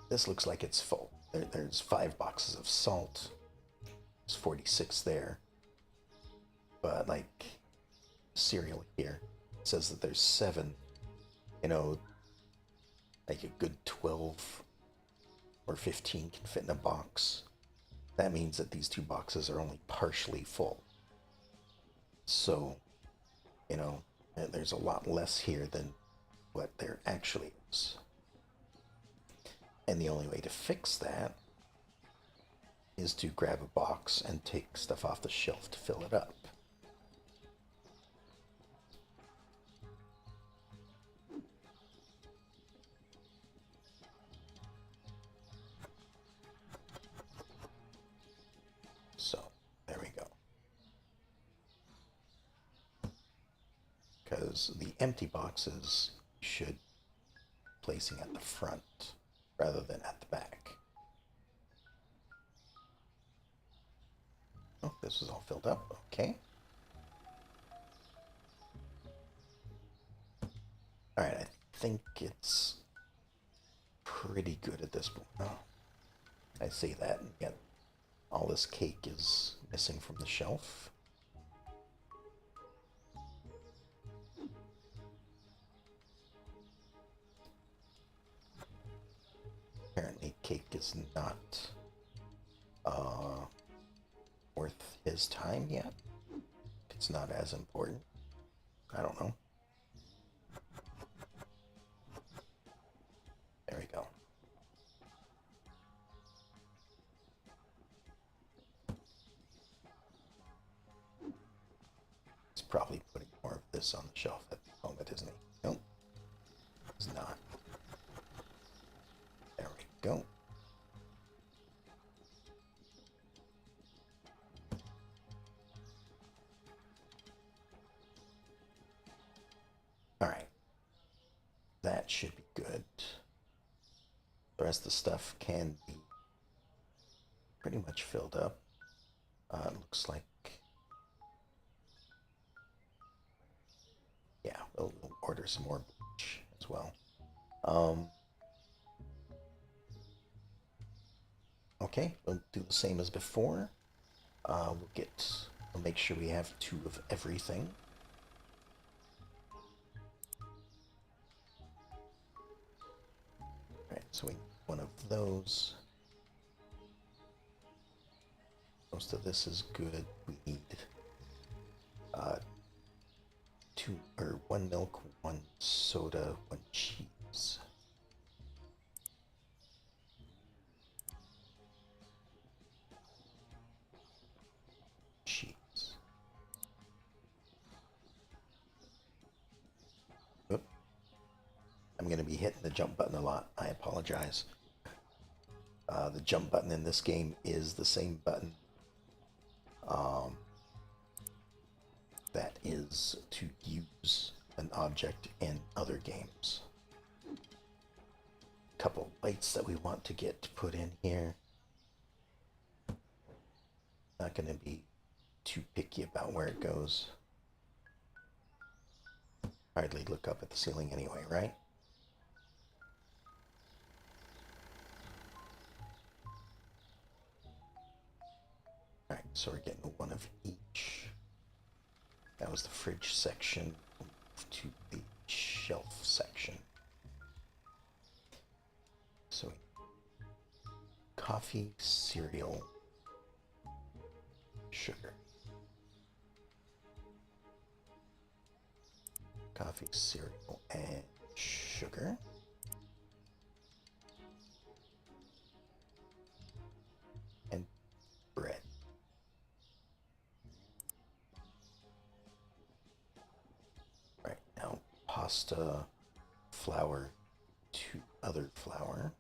this looks like it's full. There's 5 boxes of salt. There's 46 there. But like cereal here, it says that there's 7. You know, like a good 12 or 15 can fit in a box. That means that these 2 boxes are only partially full. So, you know, there's a lot less here than what there actually is. And the only way to fix that is to grab a box and take stuff off the shelf to fill it up. So, there we go. Because the empty boxes should be placing at the front rather than at the back. Oh, this is all filled up. Okay. Alright, I think it's pretty good at this point. Oh, I say that, and yet all this cake is missing from the shelf. apparently cake is not worth his time yet. It's not as important. I don't know. There we go. He's probably putting more of this on the shelf at the moment, isn't he? Nope. He's not. There we go. Alright. That should be good. The rest of the stuff can be pretty much filled up. Looks like... Yeah, we'll order some more bleach as well. Okay, we'll do the same as before. We'll make sure we have 2 of everything. Alright, so we need 1 of those. Most of this is good. We need 1 milk, 1 soda, 1 cheese. Oop. I'm going to be hitting the jump button a lot. I apologize. The jump button in this game is the same button that is to use an object in other games. Couple lights that we want to get put in here. Not going to be too picky about where it goes. Hardly look up at the ceiling anyway, right? Alright, so we're getting 1 of each. That was the fridge section. We'll move to the shelf section. So, coffee, cereal, sugar. Coffee, cereal, and sugar. And bread. Right, now pasta, flour to other flour.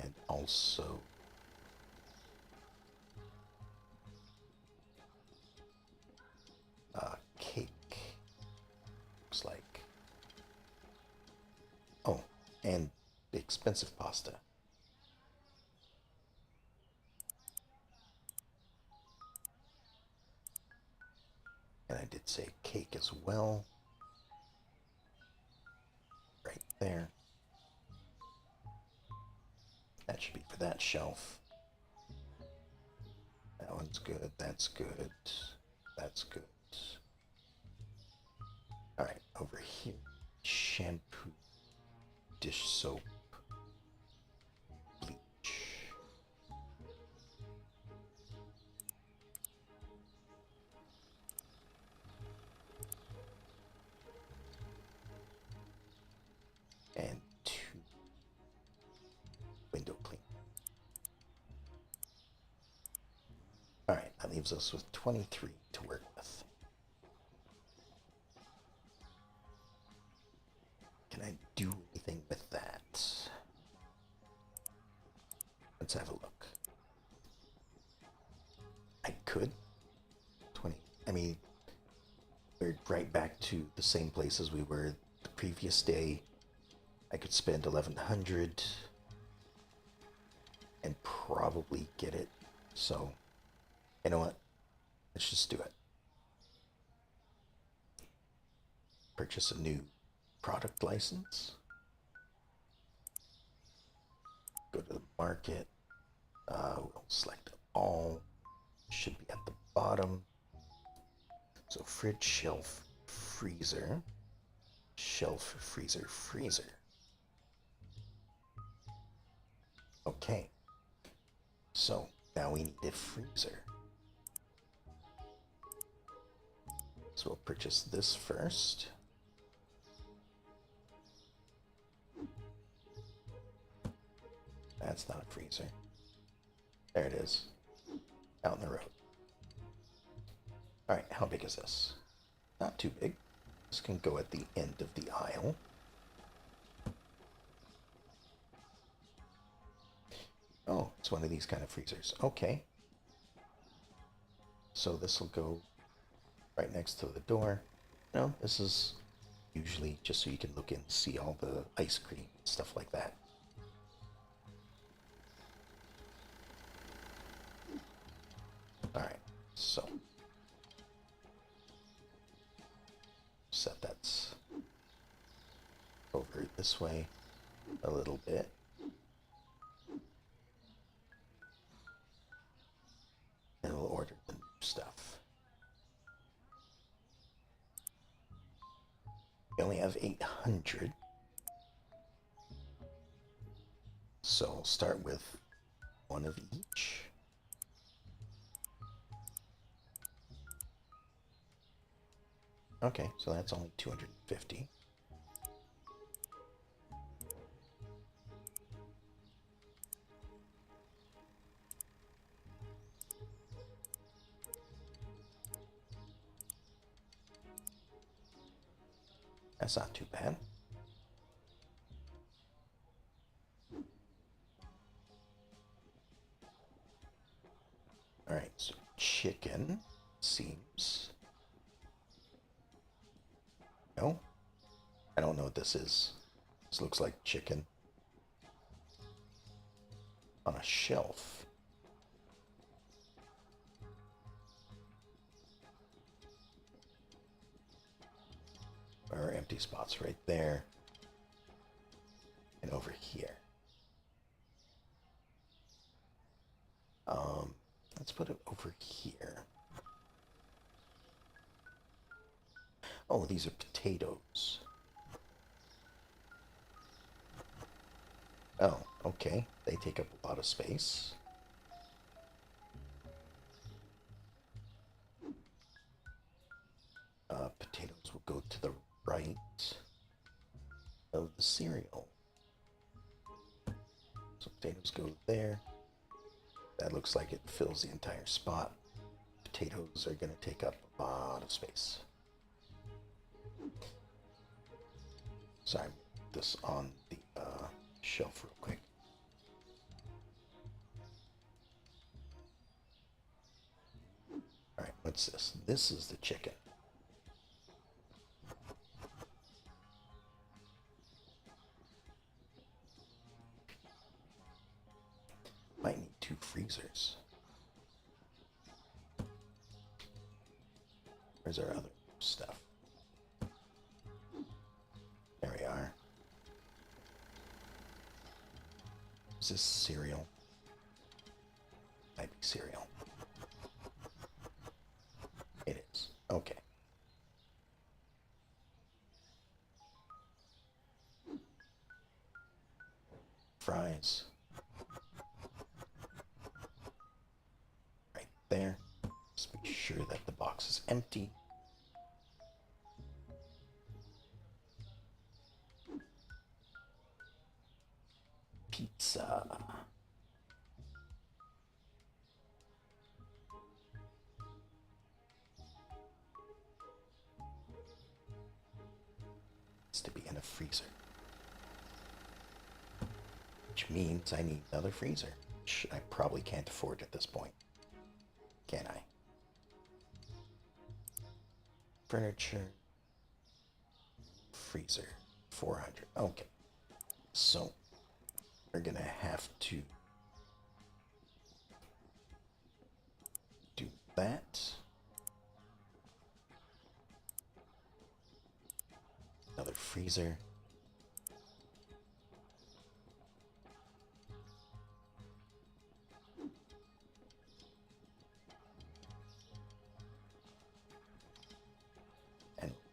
And also cake. Looks like. Oh, and the expensive pasta. And I did say cake as well. Right there. That should be for that shelf. That one's good. That's good. That's good. Alright, over here. Shampoo. Dish soap. Bleach. And 2 window clean. Alright, that leaves us with 23 to work with. Can I do anything with that? Let's have a look. I could. 20. I mean, we're right back to the same place as we were the previous day. I could spend 1100 and probably get it. So, you know what? Let's just do it. Purchase a new product license. Go to the market. We'll select all. Should be at the bottom. So fridge, shelf, freezer, shelf, freezer, freezer. Okay. So now we need a freezer. So we'll purchase this first. That's not a freezer. There it is. Out in the road. Alright, how big is this? Not too big. This can go at the end of the aisle. Oh, it's one of these kind of freezers. Okay. So this will go right next to the door. No, this is usually just so you can look in and see all the ice cream and stuff like that. Alright, so set that over this way a little bit. And we'll order the new stuff. We only have 800. So I'll start with one of each. Okay, so that's only 250. That's not too bad. Alright, so chicken seems... No? I don't know what this is. This looks like chicken. On a shelf. There are empty spots right there. And over here. Let's put it over here. Oh, these are potatoes. Oh, okay. They take up a lot of space. Potatoes will go to the right of the cereal. So potatoes go there. That looks like it fills the entire spot. Potatoes are going to take up a lot of space. Sorry, put this on the shelf real quick. Alright, what's this? This is the chicken. Might need 2 freezers. Where's our other stuff? There we are. Is this cereal? Might be cereal. It is. Okay. Fries. Right there. Just make sure that the box is empty. Pizza. It's to be in a freezer. Which means I need another freezer, which I probably can't afford at this point. Can I? Furniture. Freezer. 400. Okay. So, we're gonna have to do that. Another freezer.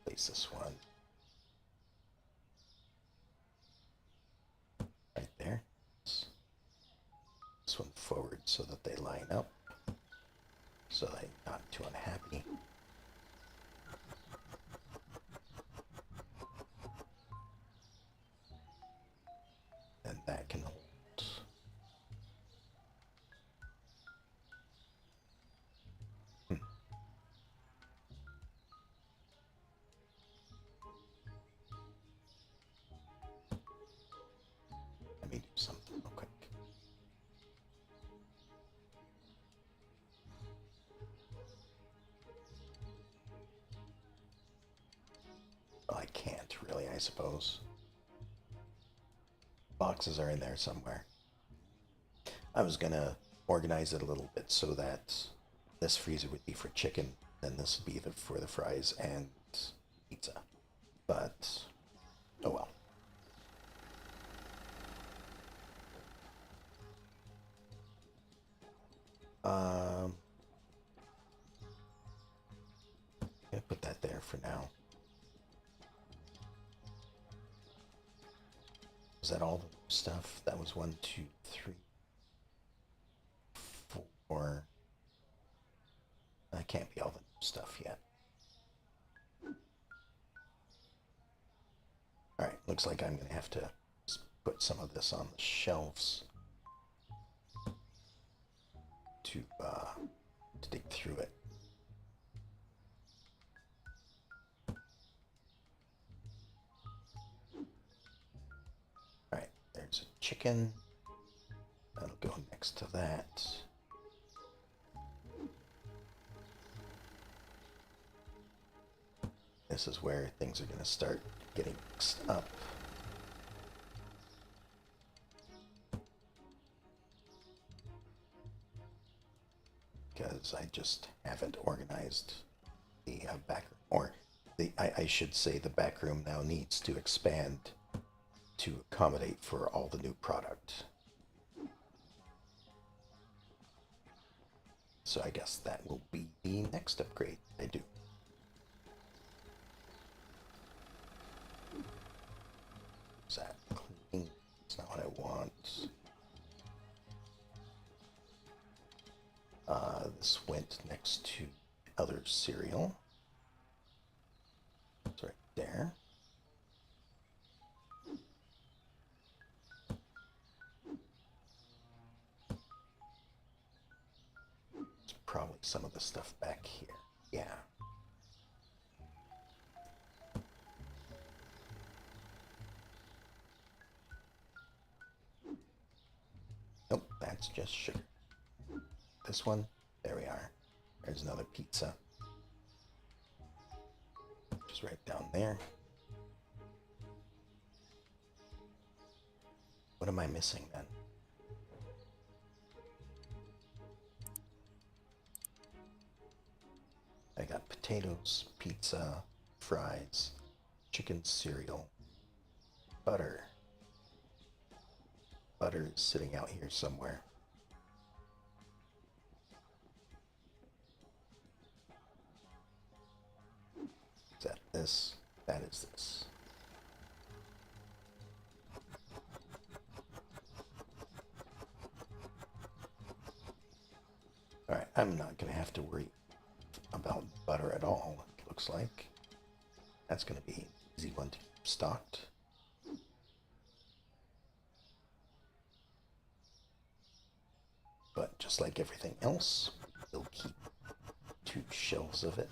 Place this one right there. This one forward so that they line up, so I'm not too unhappy. And that can hold. Let me do something real quick. Well, I can't really, I suppose. Boxes are in there somewhere. I was gonna organize it a little bit so that this freezer would be for chicken, then this would be for the fries and pizza. But, oh well. Gonna put that there for now. Was that all the stuff? That was 1, 2, 3, 4. That can't be all the new stuff yet. Alright, looks like I'm gonna have to put some of this on the shelves to dig through it. Alright, there's a chicken. That'll go next to that. This is where things are going to start getting mixed up. Because I just haven't organized the back room. Or I should say the back room now needs to expand to accommodate for all the new product. So I guess that will be the next upgrade I do. Is that cleaning? It's not what I want. This went next to other cereal. It's right there. It's probably some of the stuff back here. Yeah. Nope, that's just sugar. This one, there we are. There's another pizza. Just right down there. What am I missing then? I got potatoes, pizza, fries, chicken cereal, butter. Butter is sitting out here somewhere. Is that this? That is this. Alright, I'm not going to have to worry about butter at all, it looks like. That's going to be an easy one to keep stocked. But just like everything else, we'll keep 2 shelves of it.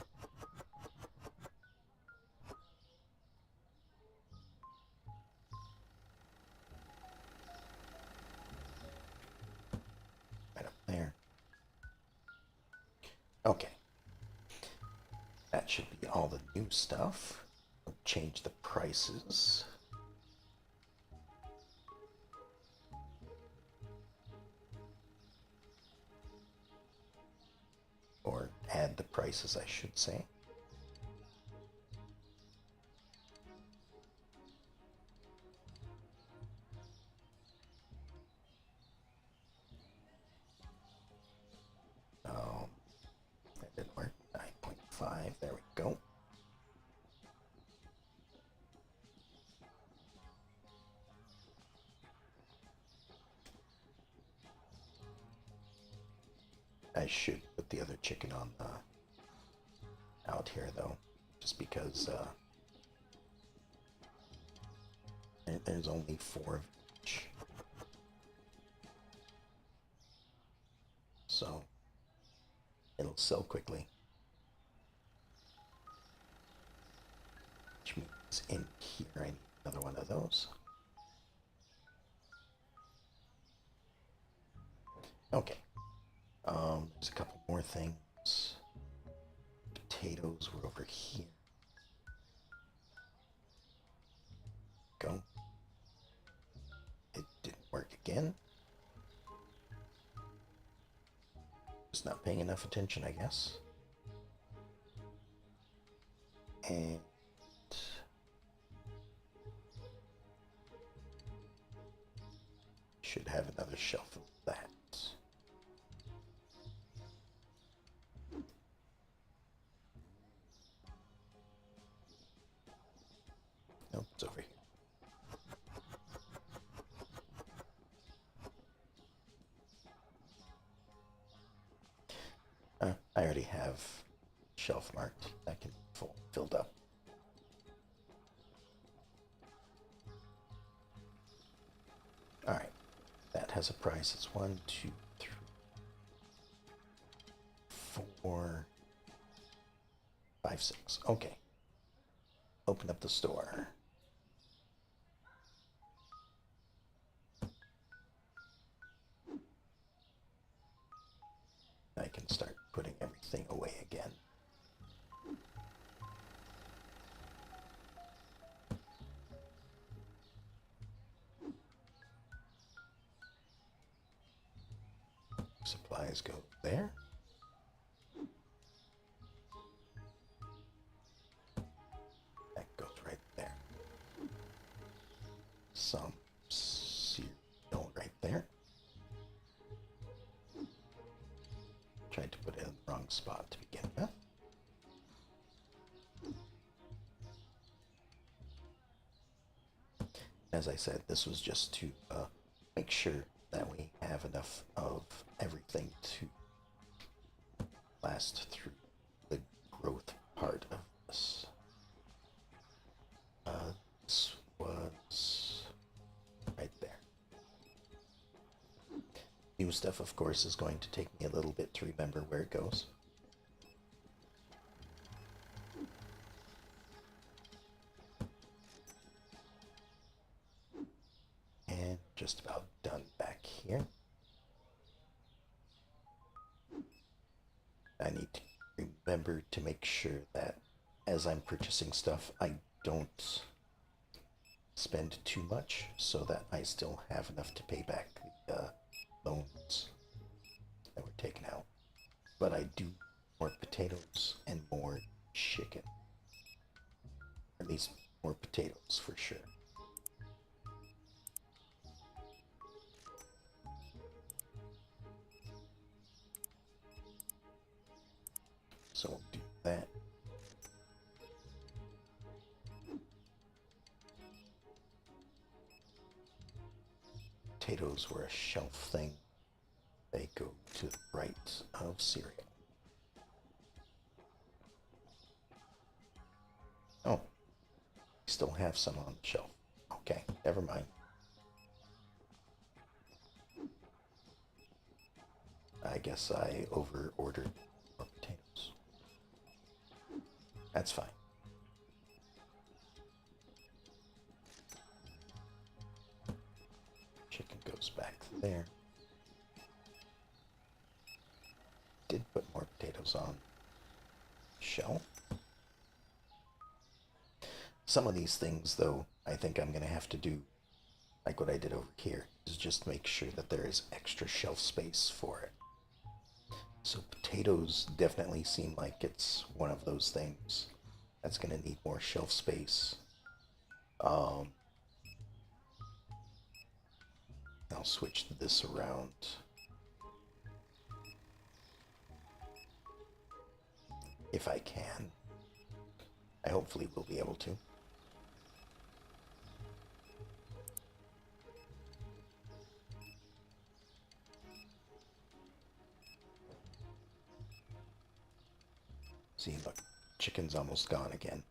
Right up there. Okay. That should be all the new stuff. We'll change the prices. Or add the prices, I should say. That didn't work. 9.5, there we go. I should put the other chicken on out here though, just because there's only 4 of each. So it'll sell quickly. Which means in here I need another one of those. Okay. There's a couple more things. Potatoes were over here. Go. It didn't work again. Just not paying enough attention, I guess. And should have another shelf of that. Nope, it's over here. I already have shelf marked. That can be filled up. All right, that has a price. It's 1, 2, 3, 4, 5, 6. Okay. Open up the store. I can start putting everything away again. Supplies go there. That goes right there. Some cereal right there. Tried to put it in the wrong spot to begin with. As I said, this was just to make sure that we have enough of everything to last through the growth part of this. This was right there. New stuff, of course, is going to take me a little bit to remember where it goes. And just about done back here. I need to remember to make sure that as I'm purchasing stuff, I don't spend too much so that I still have enough to pay back the loans that were taken out. But I do more potatoes and more chicken. Or at least more potatoes for sure. So we'll do that. Potatoes were a shelf thing. They go to the right of cereal. Oh, we still have some on the shelf. Okay, never mind. I guess I over-ordered more potatoes. That's fine. Chicken goes back there. Did put more potatoes on shelf. Some of these things, though, I think I'm going to have to do like what I did over here, is just make sure that there is extra shelf space for it. So potatoes definitely seem like it's one of those things that's going to need more shelf space. I'll switch this around. If I can. I hopefully will be able to. is almost gone again.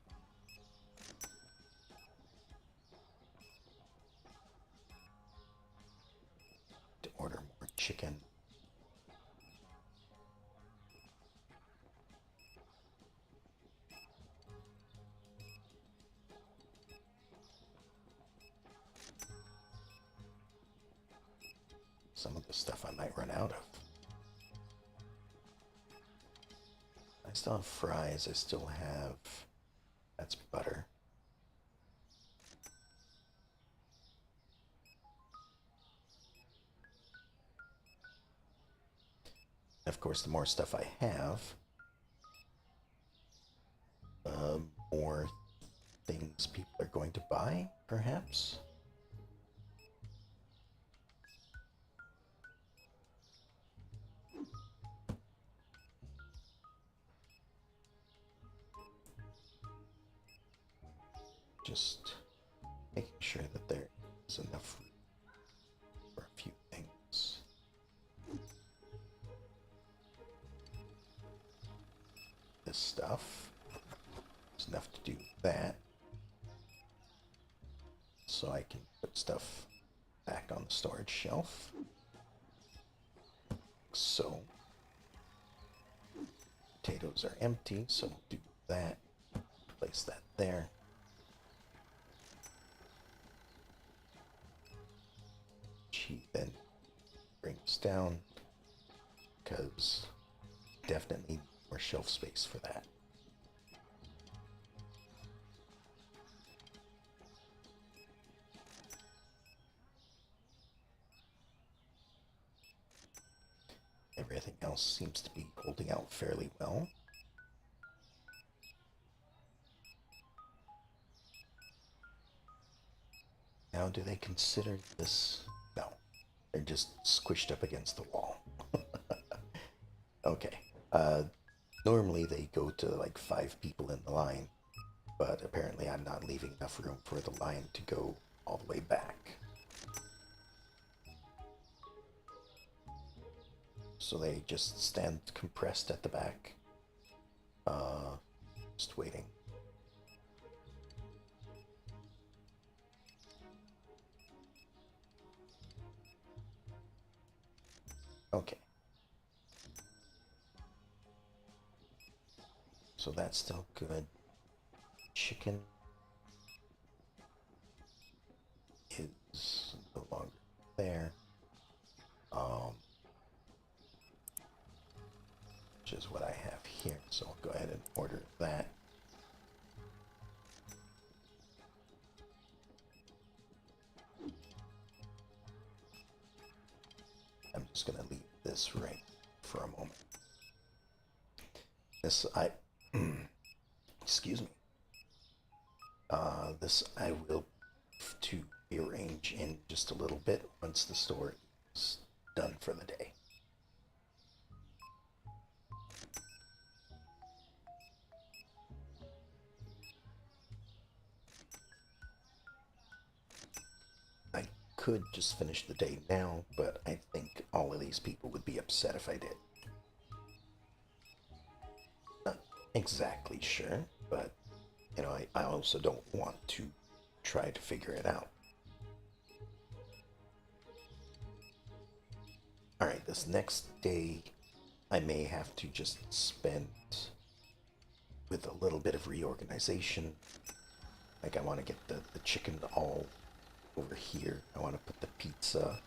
To order more chicken. Some of the stuff I might run out of. I still have fries. I still have... That's butter. Of course, the more stuff I have, more things people are going to buy, perhaps? Just making sure that there is enough for a few things. This stuff is enough to do that. So I can put stuff back on the storage shelf. So potatoes are empty, so we'll do that. Place that there. She then brings down because definitely more shelf space for that. Everything else seems to be holding out fairly well. Now, do they consider this? No, they're just squished up against the wall. Okay. Normally they go to like 5 people in the line, but apparently I'm not leaving enough room for the line to go all the way back. So they just stand compressed at the back, just waiting. Okay. So that's still good. Chicken is no longer there. Which is what I have here. So I'll go ahead and order that. I'm just gonna leave this right for a moment. This excuse me. This I will have to rearrange in just a little bit once the store is done for the day. I could just finish the day now, but I think all of these people would be upset if I did. Not exactly sure, but you know, I also don't want to try to figure it out. Alright, this next day I may have to just spend with a little bit of reorganization. Like I want to get the chicken all over here. I want to put the pizza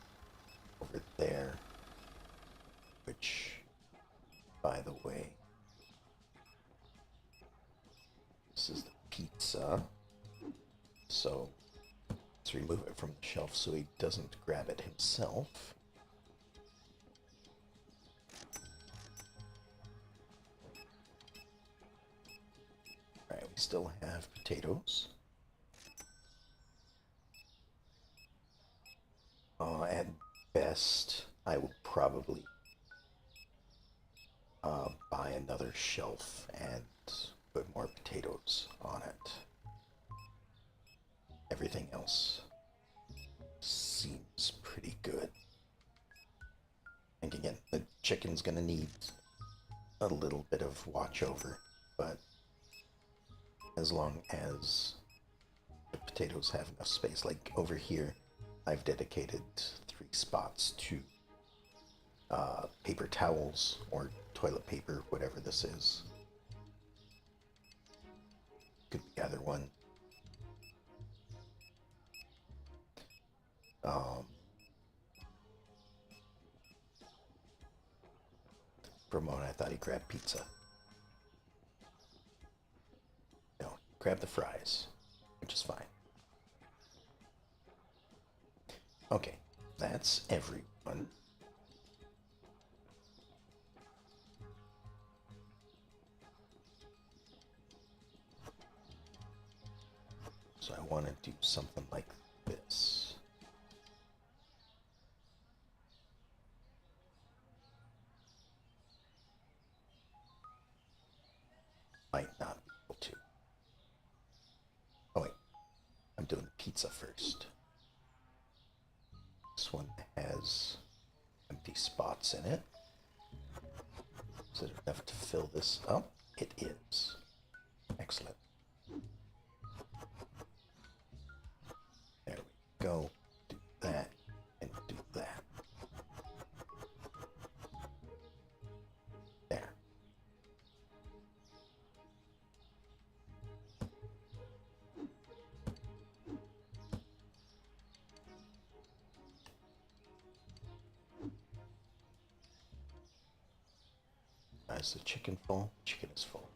over there. Which, by the way, this is the pizza. So let's remove it from the shelf so he doesn't grab it himself. Alright, we still have potatoes. At best, I will probably buy another shelf and put more potatoes on it. Everything else seems pretty good. And again, the chicken's gonna need a little bit of watch over, but as long as the potatoes have enough space. Like over here, I've dedicated 3 spots to paper towels or toilet paper, whatever this is. Could be either one. For a moment, I thought he grabbed pizza. No, grab the fries, which is fine. Okay, that's everyone. So I want to do something like this. Might not be able to. Oh wait, I'm doing the pizza first. This one has empty spots in it. Is it enough to fill this up? It is. Excellent. There we go. Do that and do that. There. Is the chicken full? Chicken is full.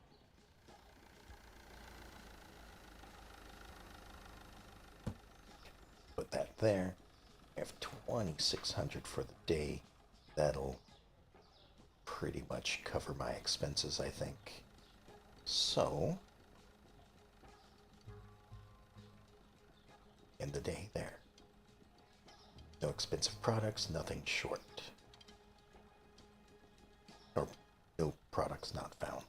Put that there. I have 2,600 for the day. That'll pretty much cover my expenses, I think. So, end the day there. No expensive products, nothing short. Or no products not found.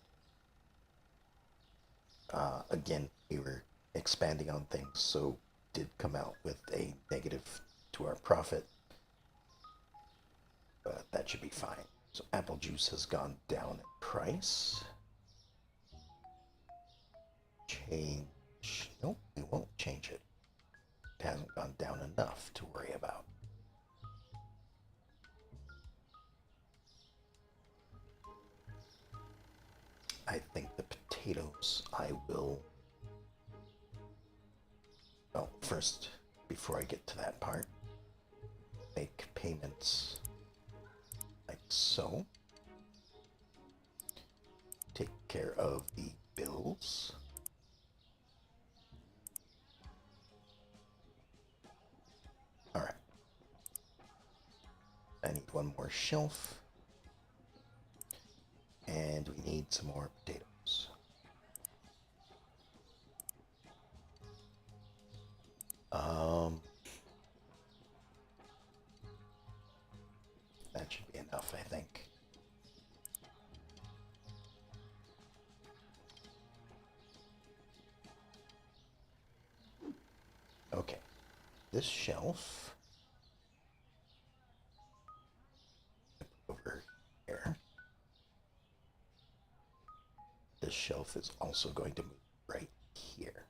Again, we were expanding on things, so did come out with a negative to our profit. But that should be fine. So apple juice has gone down in price. Change. Nope, we won't change it. It hasn't gone down enough to worry about. I think the potatoes I will... Well, first, before I get to that part, make payments like so. Take care of the bills. All right. I need one more shelf. And we need some more potatoes. That should be enough, I think. Okay, this shelf over here. This shelf is also going to move right here.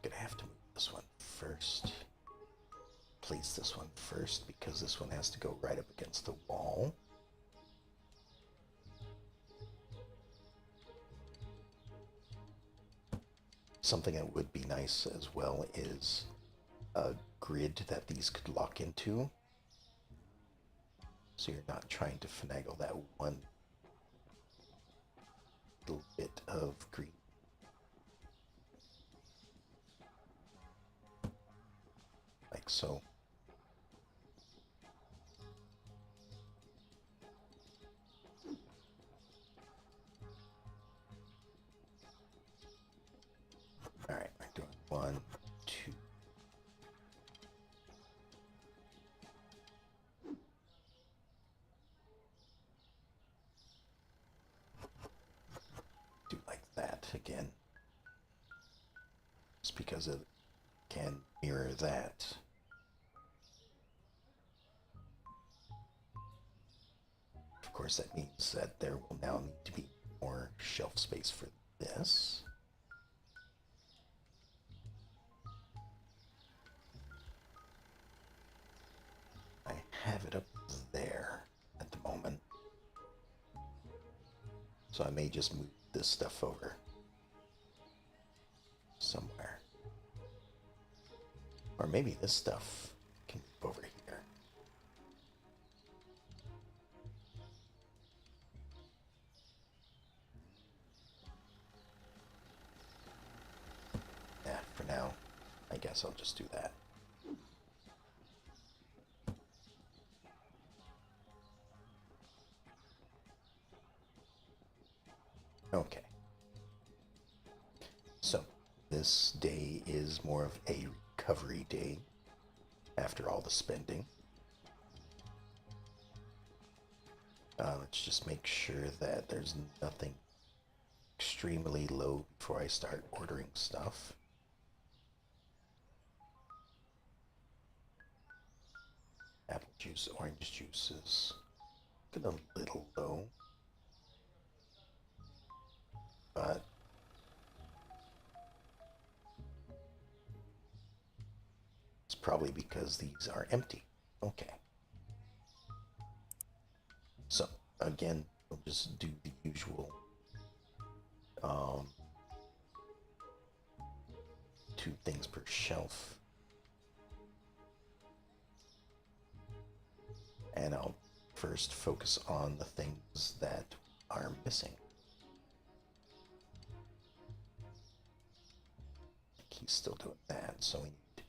Gonna have to move this one first. Place this one first because this one has to go right up against the wall. Something that would be nice as well is a grid that these could lock into. So you're not trying to finagle that one little bit of green. Like so. All right, I'm doing 1, 2. Do like that again. just because it can mirror that. Of course, that means that there will now need to be more shelf space for this. I have it up there at the moment. So I may just move this stuff over somewhere. Or maybe this stuff can move over here. Yeah, for now, I guess I'll just do that. Okay. So, this day is more of a recovery day after all the spending. Let's just make sure that there's nothing extremely low before I start ordering stuff. Apple juice, orange juices. Get a little low. But it's probably because these are empty. Okay. So, again, we'll just do the usual 2 things per shelf. And I'll first focus on the things that are missing. He's still doing that, so we need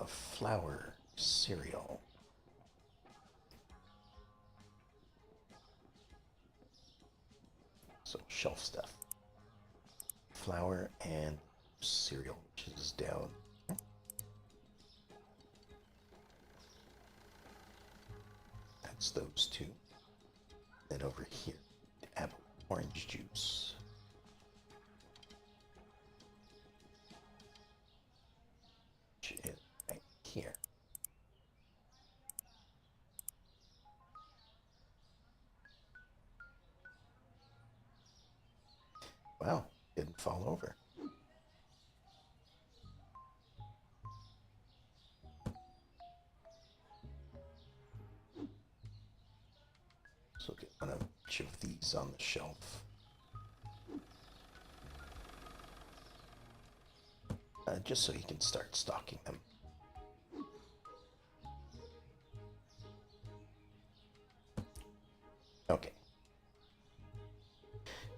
flour, cereal. So shelf stuff. Flour and cereal, which is down. That's those 2. Then over here, apple orange juice. Which is right here. Wow, didn't fall over. So get one of each of these on the shelf. Just so you can start stocking them. Okay.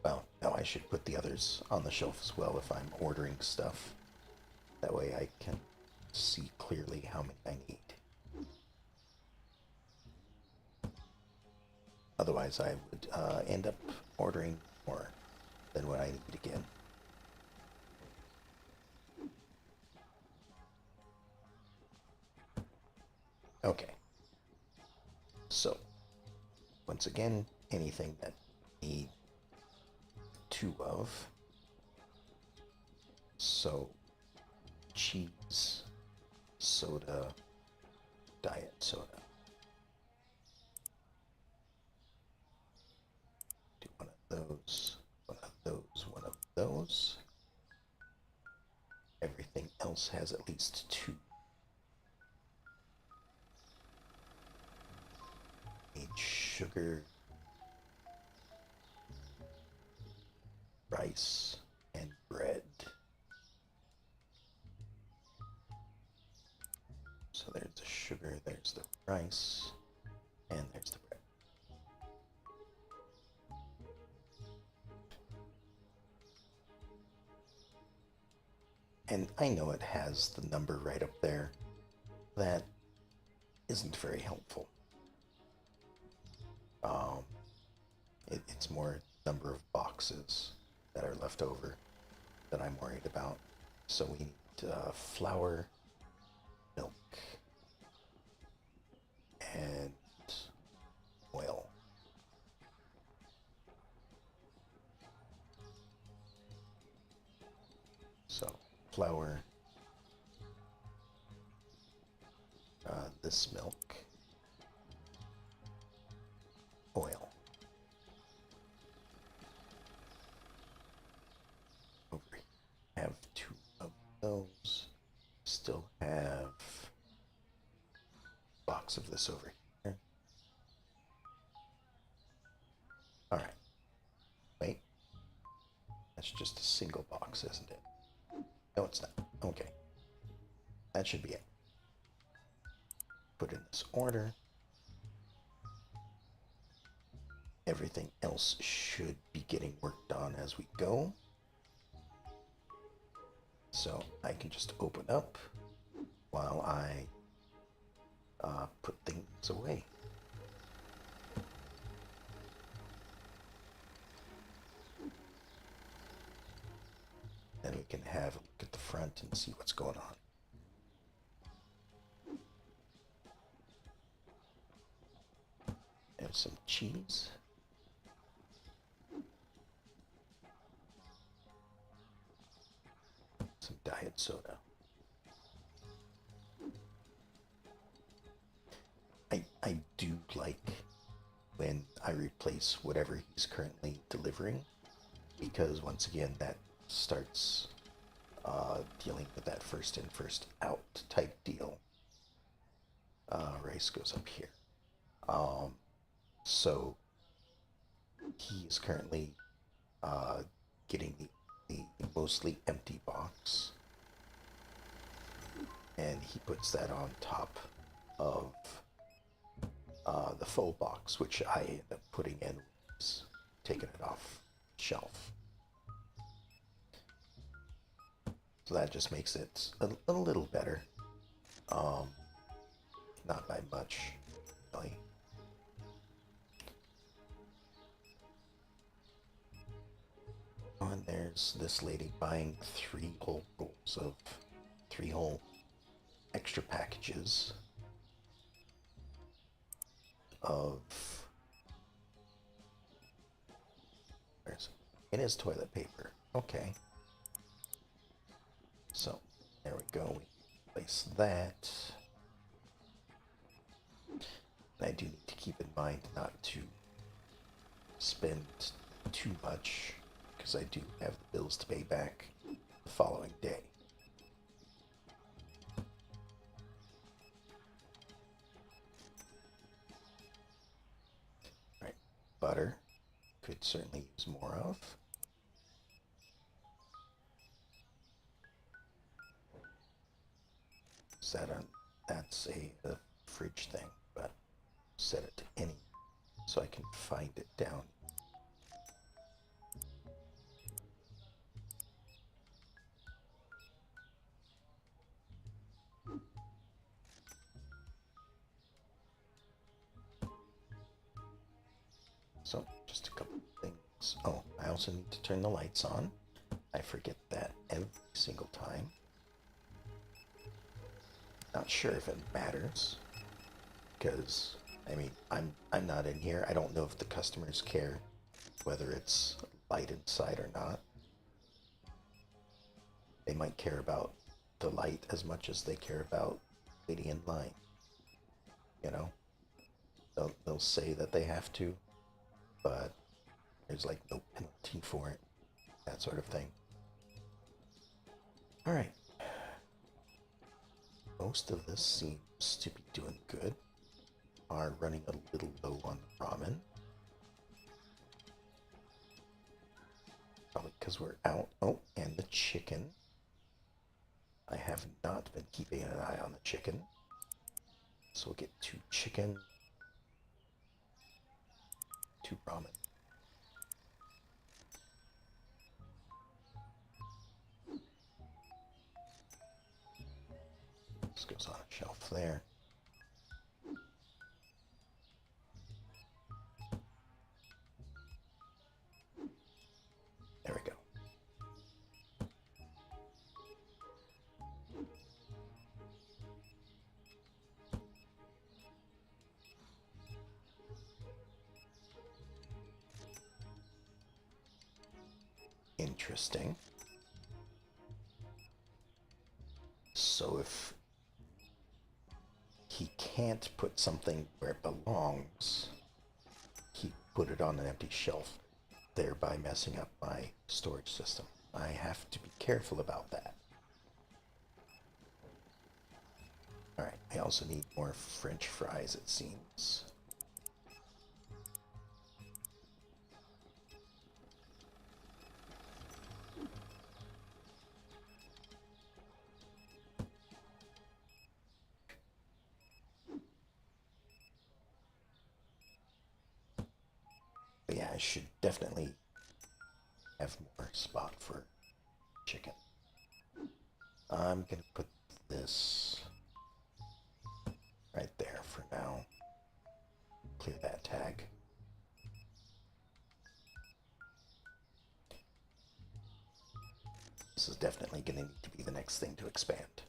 Well, now I should put the others on the shelf as well if I'm ordering stuff. That way I can see clearly how many I need. Otherwise I would end up ordering more than what I need again. Okay. So, once again, anything that I need 2 of. So, cheese, soda, diet soda. Do one of those, one of those, one of those. Everything else has at least 2. Need sugar, rice, and bread. So there's the sugar, there's the rice, and there's the bread. And I know it has the number right up there. That isn't very helpful. It's more number of boxes that are left over that I'm worried about. So we need flour, milk, and oil. So flour, this milk, oil. Over here, I have 2 of those. Still have a box of this over here. All right. Wait. That's just a single box, isn't it? No, it's not. Okay. That should be it. Put in this order. Everything else should be getting worked on as we go. So I can just open up while I put things away. Then we can have a look at the front and see what's going on. There's some cheese. Some diet soda. I do like when I replace whatever he's currently delivering, because once again that starts dealing with that first in first out type deal. Rice goes up here. So he is currently getting the mostly empty box, and he puts that on top of the full box, which I end up putting in, taking it off shelf. So that just makes it a little better. Not by much, really. Oh, and there's this lady buying 3 whole rolls of 3 whole extra packages of, where's it? It is toilet paper. Okay. So there we go. We place that. And I do need to keep in mind not to spend too much, because I do have the bills to pay back the following day. All right, butter could certainly use more of. Set on, that's a fridge thing, but set it to any so I can find it down. So just a couple things. Oh, I also need to turn the lights on. I forget that every single time. Not sure if it matters, because I mean I'm not in here. I don't know if the customers care whether it's light inside or not. They might care about the light as much as they care about waiting in line. You know, they'll say that they have to, but there's like no penalty for it, that sort of thing. All right. Most of this seems to be doing good. Are running a little low on the ramen. Probably because we're out. Oh, and the chicken. I have not been keeping an eye on the chicken. So we'll get 2 chicken, 2 ramen. This goes on a shelf there. There we go. Interesting. So if he can't put something where it belongs, he put it on an empty shelf, thereby messing up my storage system. I have to be careful about that. Alright, I also need more French fries, it seems. But yeah, I should definitely have more spot for chicken. I'm gonna put this right there for now. Clear that tag. This is definitely gonna need to be the next thing to expand.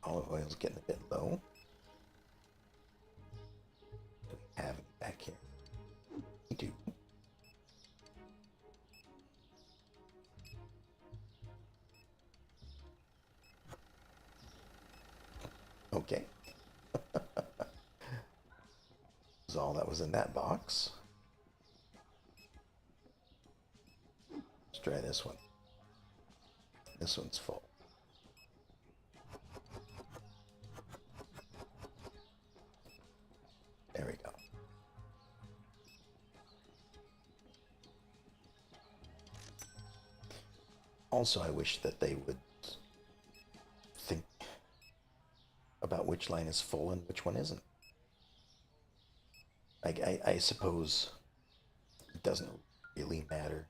Olive oil's getting a bit low. Do we have any back here? We do. Okay. That's all that was in that box. Let's try this one. This one's full. There we go. Also, I wish that they would think about which line is full and which one isn't. I suppose it doesn't really matter.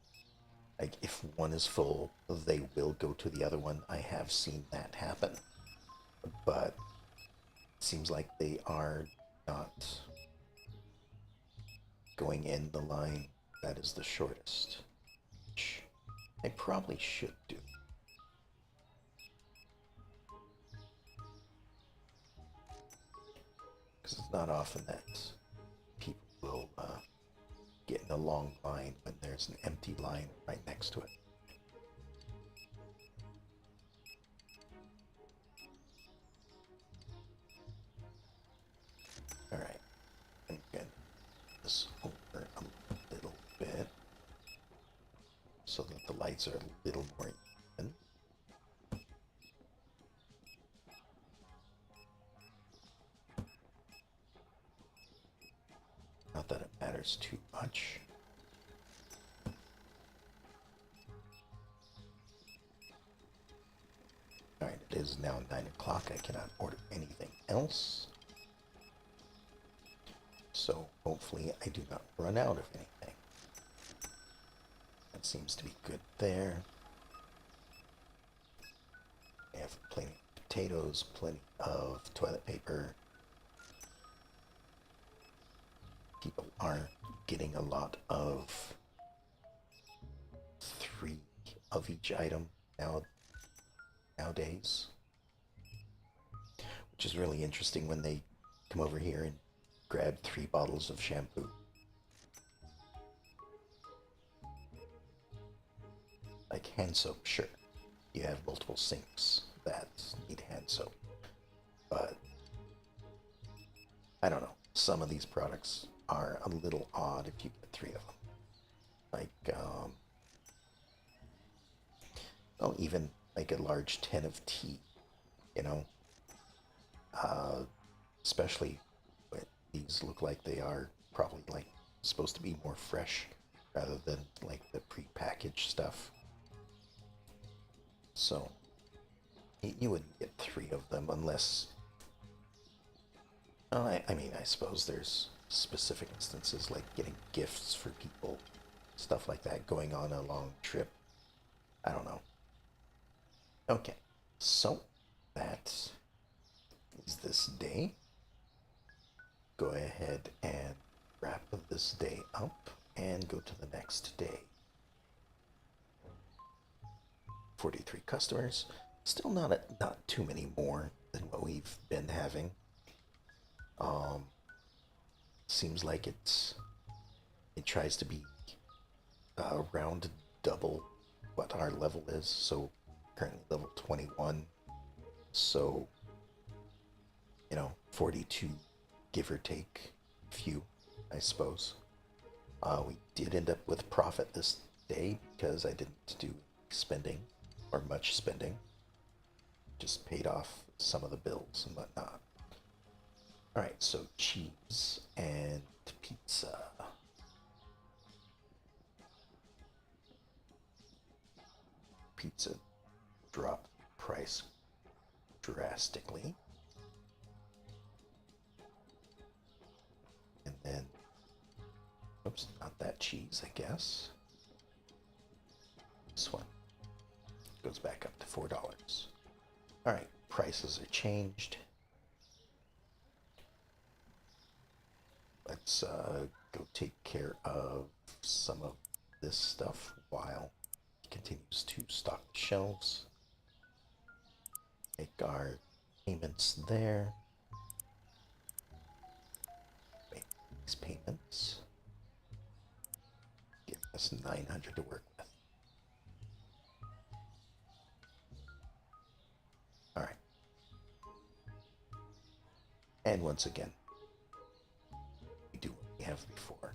Like, if one is full, they will go to the other one. I have seen that happen. But it seems like they are not going in the line that is the shortest, which I probably should do. Because it's not often that people will get in a long line when there's an empty line right next to it. Alright, I'm gonna move this over a little bit so that the lights are a little more even. Not that it matters too much. Alright, it is now 9 o'clock. I cannot order anything else. So hopefully I do not run out of anything. That seems to be good there. I have plenty of potatoes, plenty of toilet paper. People aren't getting a lot of 3 of each item nowadays. Which is really interesting when they come over here and grab 3 bottles of shampoo. Like hand soap, sure. You have multiple sinks that need hand soap. But I don't know. Some of these products are a little odd if you get 3 of them. Like, well, even like a large tin of tea, you know? Especially when these look like they are probably like supposed to be more fresh rather than like the pre-packaged stuff. So you wouldn't get 3 of them unless, well, I mean, I suppose there's specific instances like getting gifts for people, stuff like that, going on a long trip. I don't know. Okay, so that is this day. Go ahead and wrap this day up and go to the next day. 43 customers. Still not too many more than what we've been having. Seems like it tries to be around double what our level is. So currently level 21. So, 42, give or take, few, I suppose. We did end up with profit this day because I didn't do spending or much spending. Just paid off some of the bills and whatnot. Alright, so cheese and pizza. Pizza dropped price drastically. And then, oops, not that cheese, I guess. This one goes back up to $4. Alright, prices are changed. Let's go take care of some of this stuff while he continues to stock the shelves. Make our payments there. Make these payments. Give us 900 to work with. Alright. And once again, we do what we have before.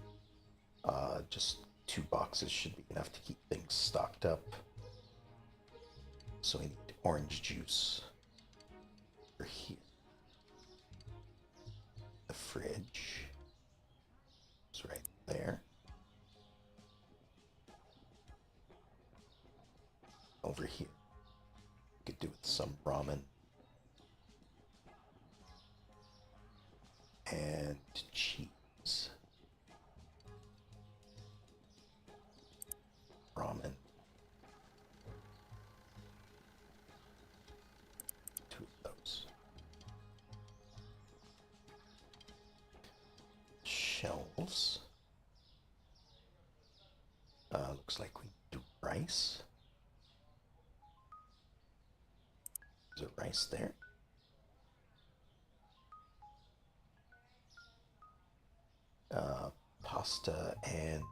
Just 2 boxes should be enough to keep things stocked up. So we need orange juice over here. The fridge is right there. Over here, we could do with some ramen and cheese. Ramen. 2 of those. Shelves. Looks like we do rice. Is there rice there? Pasta and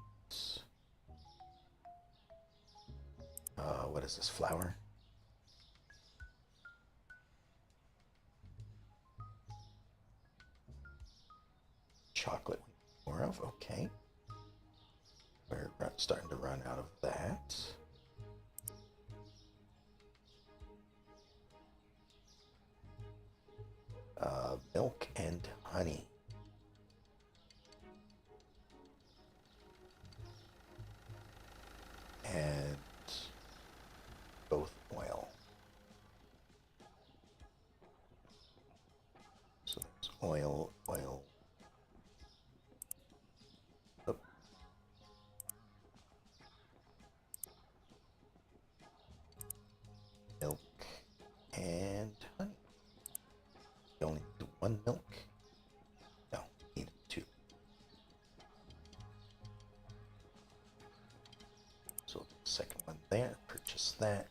what is this, flour? Chocolate more of, okay. We're starting to run out of that. Milk and honey. And both oil. So there's oil, oil. Oh. Milk and honey. You only need 1 milk? No, need 2. So the second one there, purchase that.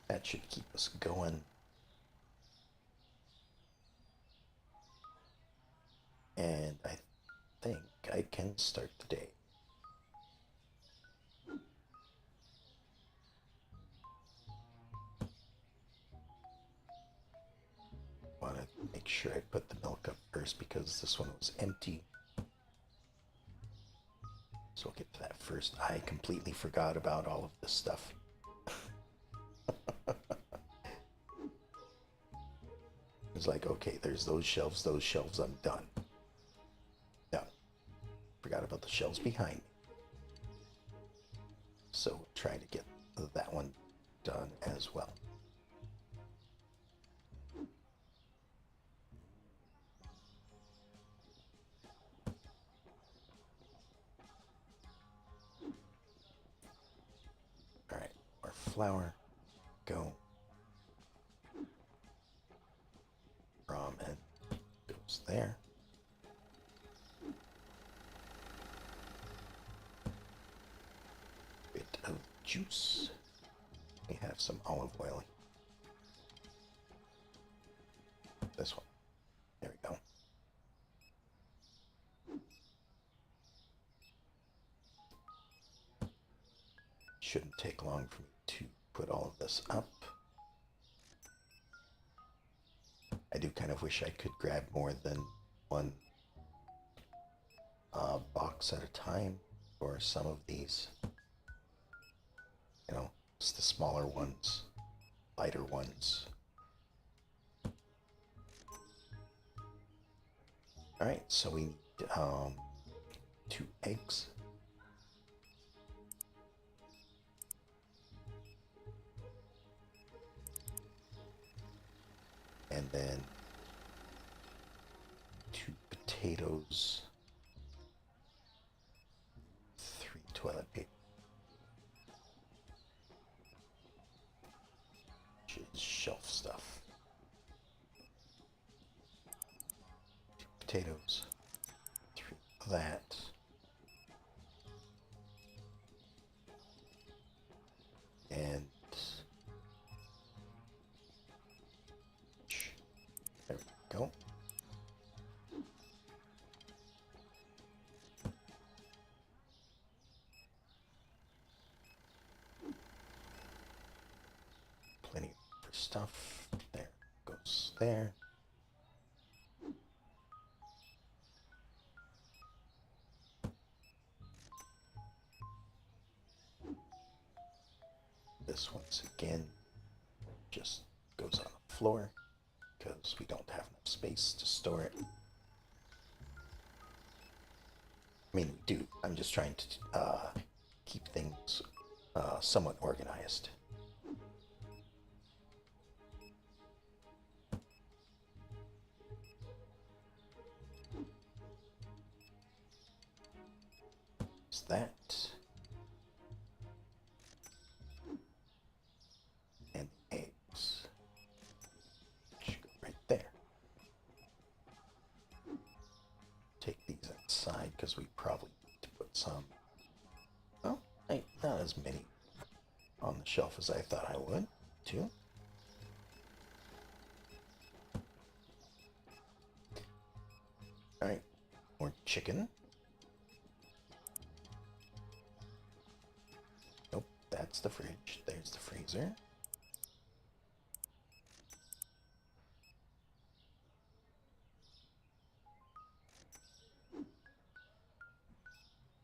That should keep us going. And I think I can start the day. Want to make sure I put the milk up first because this one was empty. So we'll get to that first. I completely forgot about all of this stuff. It's like, okay, there's those shelves, I'm done. No, forgot about the shelves behind me. So we'll try to get that one done as well. All right, our flour, go. Ramen goes there. Bit of juice. We have some olive oil. This one. There we go. shouldn't take long for me to put all of this up. I do kind of wish I could grab more than one box at a time for some of these. You know, it's the smaller ones, lighter ones. Alright, so we need 2 eggs. And then 2 potatoes, 3 toilet paper, which is shelf stuff. 2 potatoes, 3 of that. And there we go. Plenty of stuff. There goes there. This once again just goes on the floor because we don't have enough space to store it. I mean, we do. I'm just trying to keep things somewhat organized. Is that. And eggs. Should go right there. Take these outside because we probably need to put some. Oh, hey, not as many on the shelf as I thought I would, too. Alright, more chicken. Nope, that's the fridge. There's the freezer.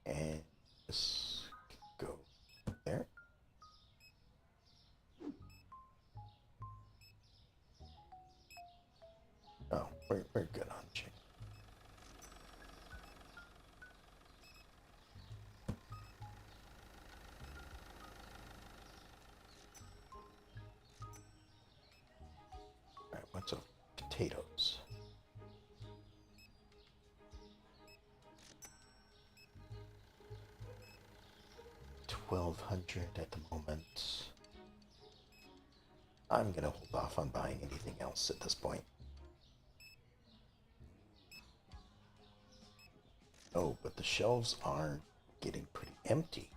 And this can go there. Oh, we're good on chicken. Alright, what's up? Potatoes. $1,200 at the moment. I'm gonna hold off on buying anything else at this point. Oh, but the shelves are getting pretty empty.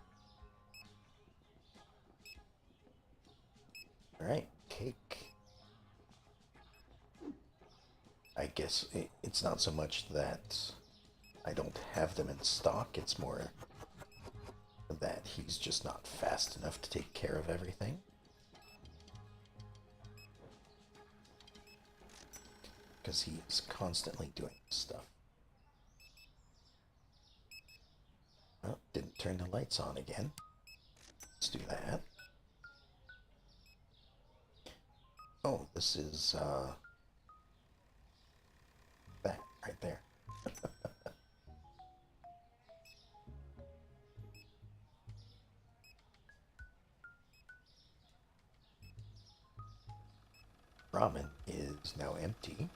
Alright, cake. I guess it's not so much that I don't have them in stock, it's more that he's just not fast enough to take care of everything. Because he is constantly doing this stuff. Oh, didn't turn the lights on again. Let's do that. Oh, this is that right there. Ramen is now empty.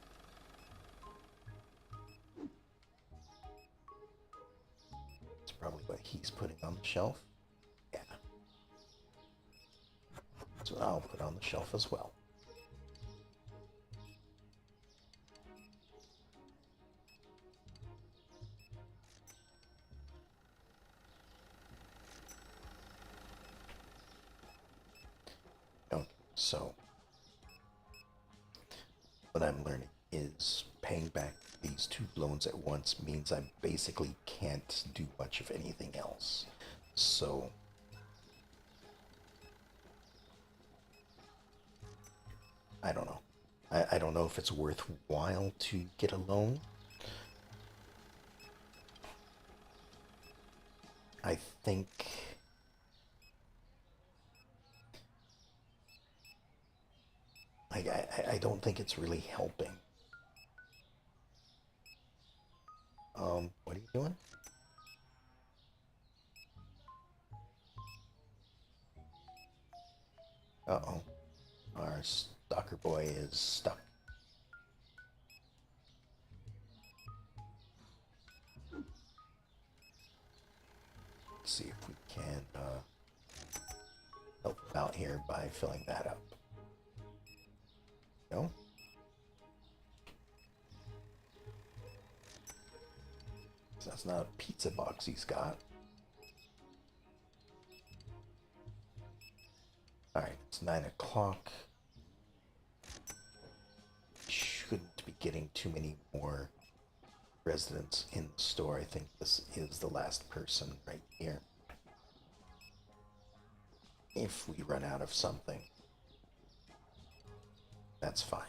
It's probably what he's putting on the shelf. Yeah. That's what I'll put on the shelf as well. Okay, so what I'm learning is paying back these 2 loans at once means I basically can't do much of anything else. So I don't know. I don't know if it's worthwhile to get a loan. I think I don't think it's really helping. What are you doing? Uh-oh. Our stalker boy is stuck. Let's see if we can help him out here by filling that up. No? So that's not a pizza box he's got. Alright, it's 9 o'clock. Shouldn't be getting too many more residents in the store. I think this is the last person right here. If we run out of something, that's fine.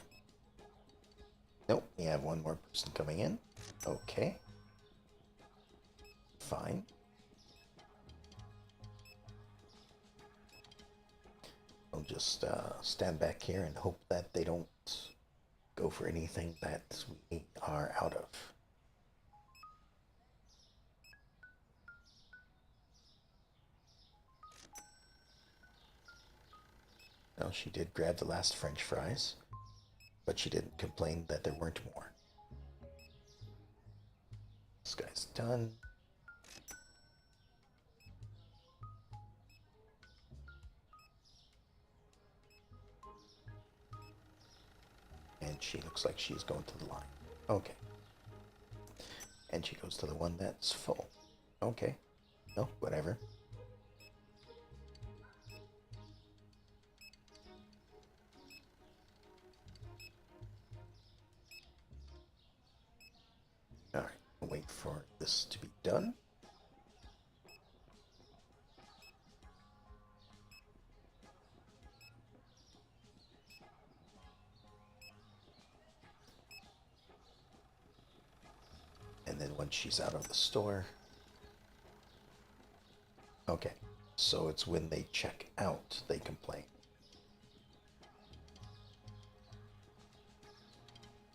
Nope, we have one more person coming in. Okay. Fine. I'll just stand back here and hope that they don't go for anything that we are out of. Well, she did grab the last French fries, but she didn't complain that there weren't more. This guy's done. And she looks like she's going to the line. Okay. And she goes to the one that's full. Okay. No, whatever. Alright, wait for this to be done. And then once she's out of the store... Okay, so it's when they check out they complain.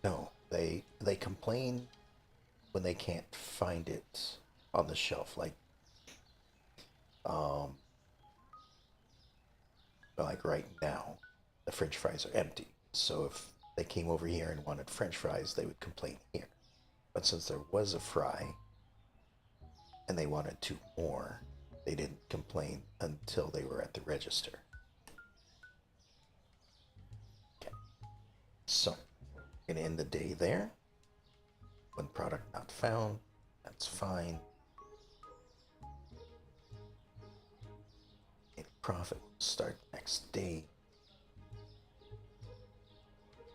No, they complain when they can't find it on the shelf, um like right now the French fries are empty. So if they came over here and wanted French fries, they would complain here. But since there was a fry and they wanted two more, they didn't complain until they were at the register. Okay, so gonna end the day there. One product not found, that's fine. Any profit will start next day.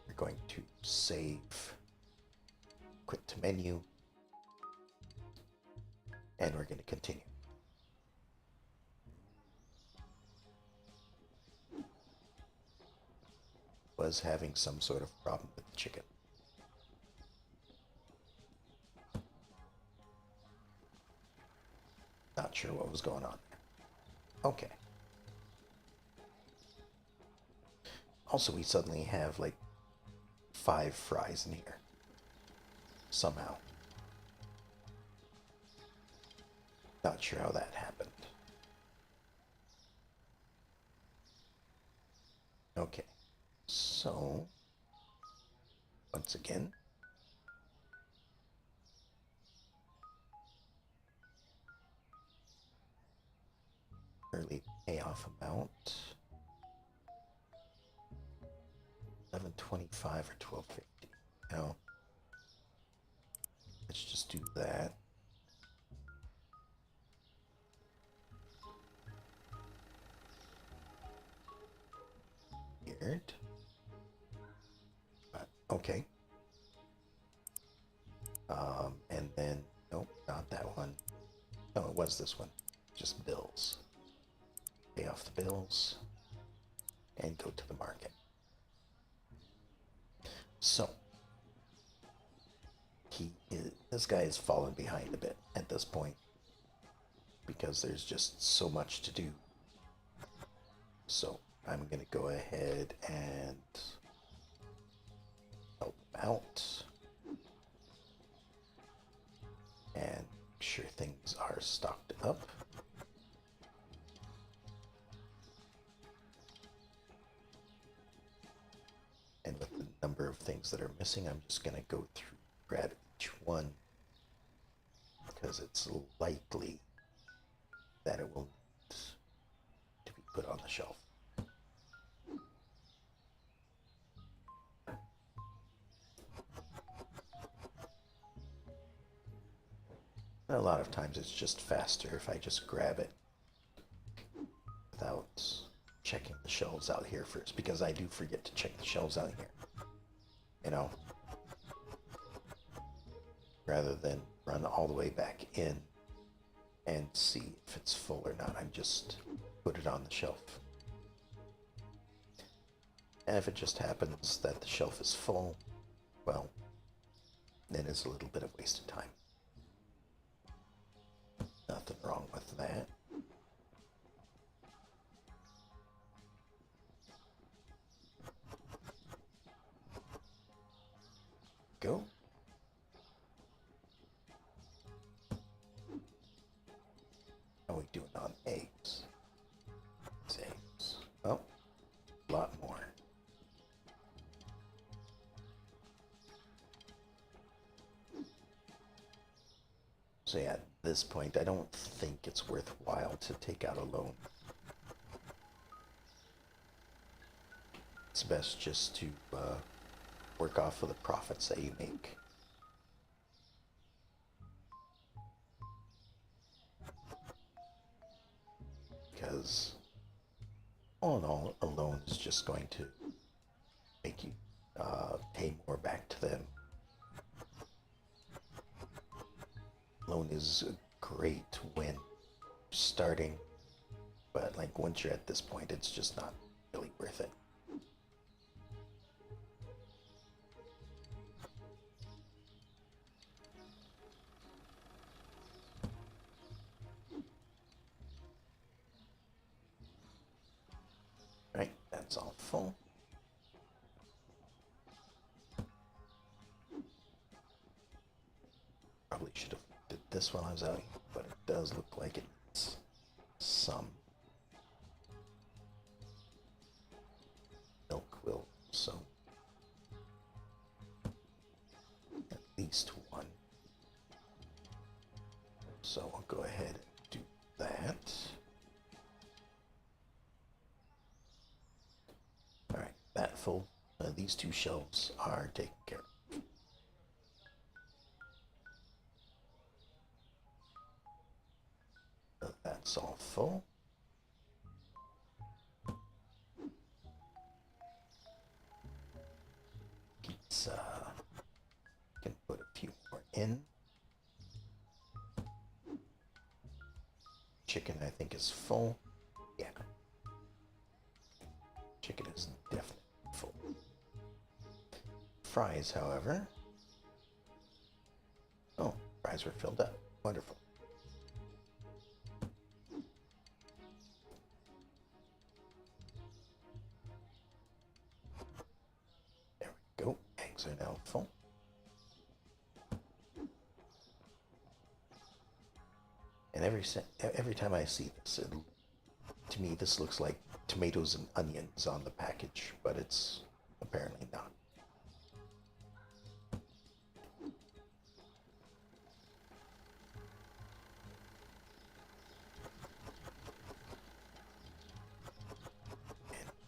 We're going to save, quit to menu, and we're going to continue. Was having some sort of problem with the chicken. Not sure what was going on there. Okay. Also, we suddenly have like 5 fries in here. Somehow. Not sure how that happened. Okay. So, once again, early payoff amount 1125 or 1250. No, let's just do that. Weird. But okay. And then nope, not that one. No, it was this one. Just bills. Pay off the bills and go to the market. So this guy has fallen behind a bit at this point because there's just so much to do. So I'm gonna go ahead and help him out and make sure things are stocked up. And with the number of things that are missing, I'm just gonna go through, grab each one, because it's likely that it will need to be put on the shelf. And a lot of times it's just faster if I just grab it without checking the shelves out here first, because I do forget to check the shelves out here. You know, rather than run all the way back in and see if it's full or not. I just put it on the shelf. And if it just happens that the shelf is full, well, then it's a little bit of wasted time. Nothing wrong with that. Go. How are we doing on eggs? It's eggs. Oh, a lot more. So yeah, at this point, I don't think it's worthwhile to take out a loan. It's best just to work off of the profits that you make. Because all in all, a loan is just going to make you pay more back to them. Loan is great when starting, but like once you're at this point, it's just not really worth it. Right, that's all full. Probably should have did this while I was out here, but it does look like it needs some. Milk will, so at least one. So I'll go ahead and do that. Alright, that full. These two shelves are taken care of. That's all full. Pizza. Can put a few more in. Chicken, I think, is full. Yeah. Chicken is definitely full. Fries, however. Oh, fries were filled up. Wonderful. There we go. Eggs are now full. And every time I see this, to me this looks like tomatoes and onions on the package, but it's apparently not. And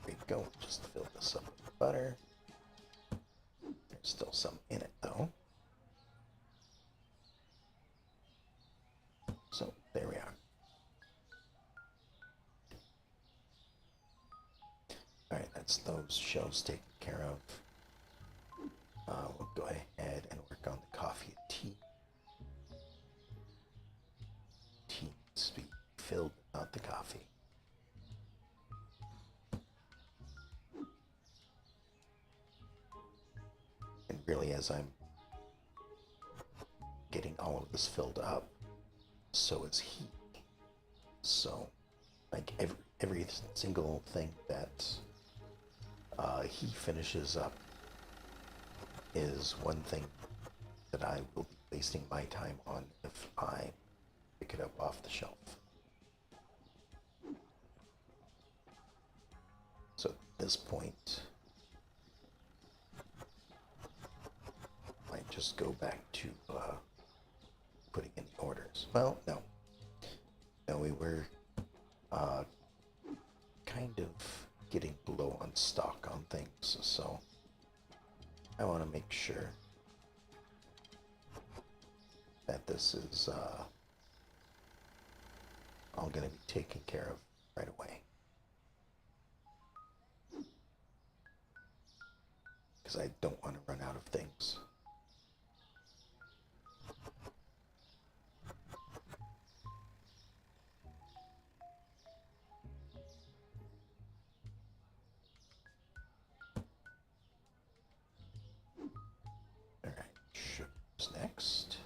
there we go. Just fill this up with butter. There's still some in it though. So there we are. Alright, that's those shelves taken care of. We'll go ahead and work on the coffee and tea. Tea needs to be filled, not the coffee. as I'm getting all of this filled up, so is he. So, like every single thing that he finishes up is one thing that I will be wasting my time on if I pick it up off the shelf. So at this point, I might just go back to putting in the orders. Well, no. No, we were kind of getting low on stock on things, so I want to make sure that this is all going to be taken care of right away. Because I don't want to run out of things. Alright, sugar's next.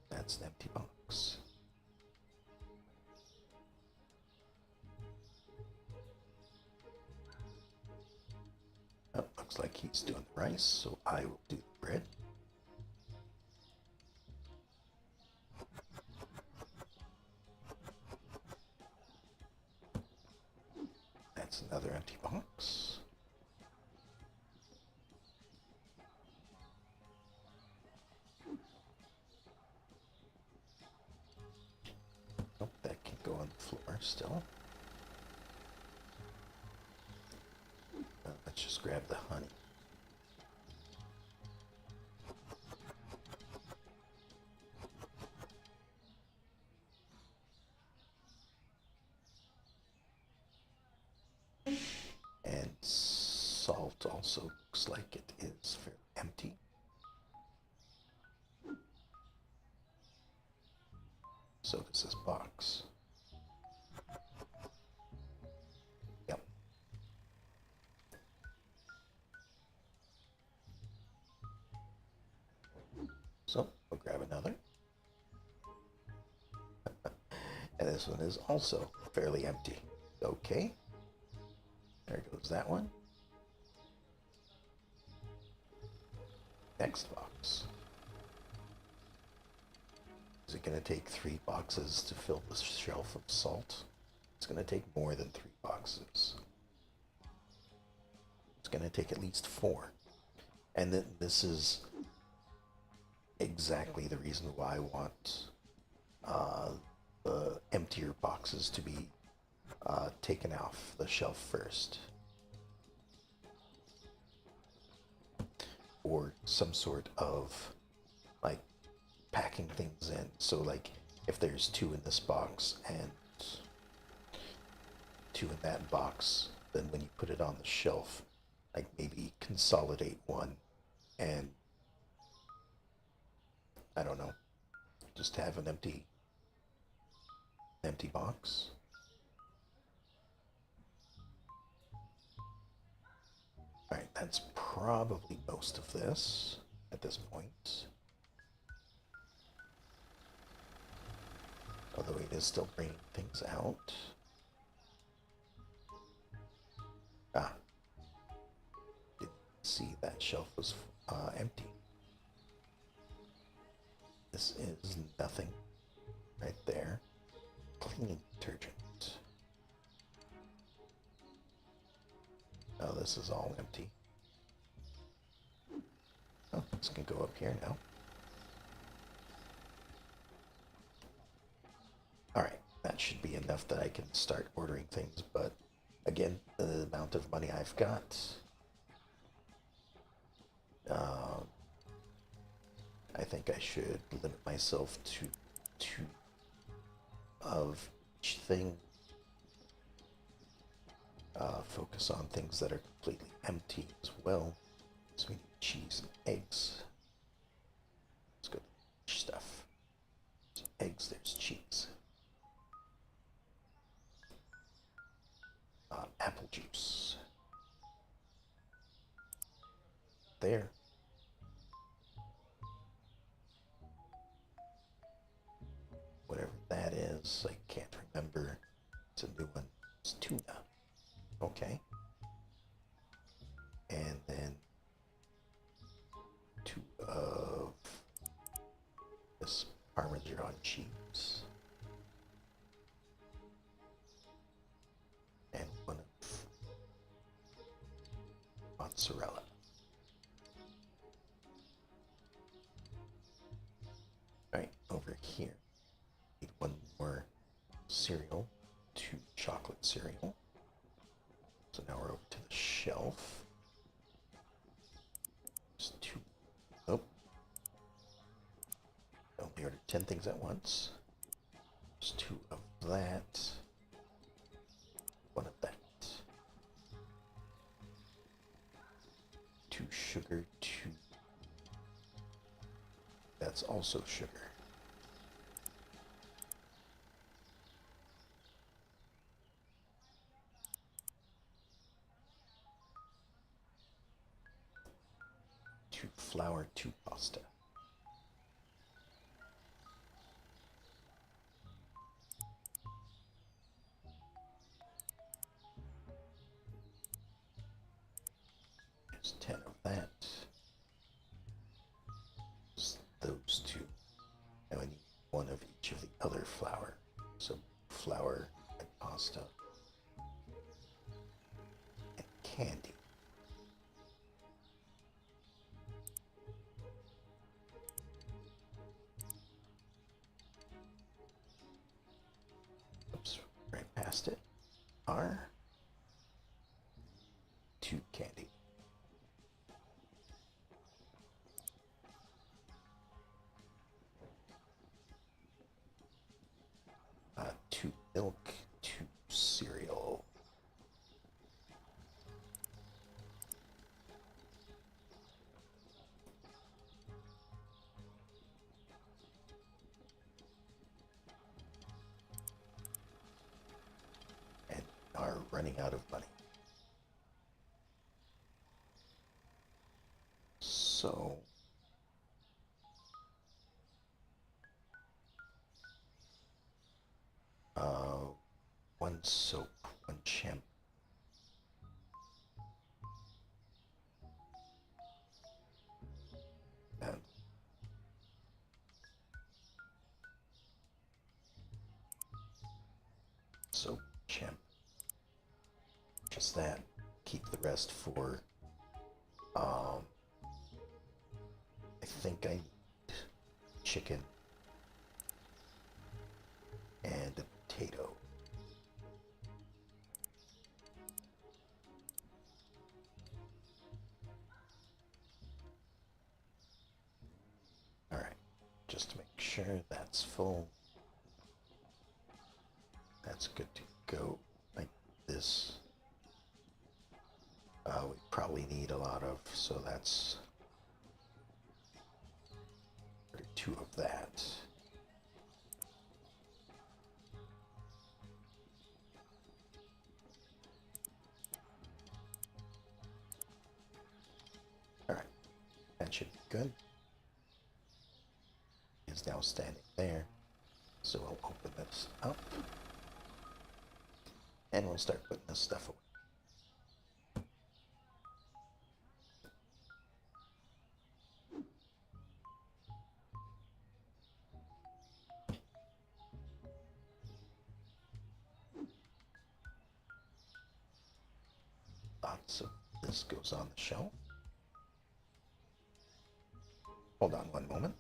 That's an empty box. Oh, looks like he's doing the rice, so I will do the bread. That's another empty box. Oh, that can go on the floor still. Let's just grab the honey. And salt also looks like it is fairly empty. So does this box. Yep. So we'll grab another. And this one is also fairly empty. Okay. There goes that one. Next box. Is it going to take 3 boxes to fill the shelf of salt? It's going to take more than 3 boxes. It's going to take at least 4. And then this is exactly the reason why I want the emptier boxes to be taken off the shelf first. Or some sort of like packing things in. So like if there's 2 in this box and 2 in that box, then when you put it on the shelf, like maybe consolidate one and I don't know, just have an empty box. Alright, that's probably most of this at this point. Although it is still bringing things out. Ah. Didn't see that shelf was empty. This is nothing right there. Cleaning detergent. Oh, this is all empty. Oh, this can go up here now. Alright, that should be enough that I can start ordering things, but again, the amount of money I've got, I think I should limit myself to 2 of each thing. Focus on things that are completely empty as well. So we need cheese and eggs. Let's go to the stuff. So eggs, there's cheese. Apple juice. this. I can't remember. It's a new one. It's tuna. Okay. And then 2 of this Parmesan cheese. And 1 of mozzarella. Right, over here, need 1 more cereal, 2 chocolate cereal. So now we're over to the shelf. There's 2. Oh. I only ordered 10 things at once. There's 2 of that. 1 of that. 2 sugar, 2. That's also sugar. Two flour, 2 pasta. There's 10 of that. Those 2. Now I need 1 of each of the other flour. So flour and pasta and candy. Oops, right past it are 2 candy. Two milk, 2 cereal. And are running out of money. So uh 1 soap, 1 shampoo. And soap, shampoo. Just that. Keep the rest for I think I need chicken and a potato. Alright, just to make sure that's full. That's good to go. Like this. We probably need a lot of, so that's 2 of that. Alright, that should be good. It's now standing there. So we'll open this up. And we'll start putting this stuff away. Lots of this goes on the shelf. Hold on 1 moment.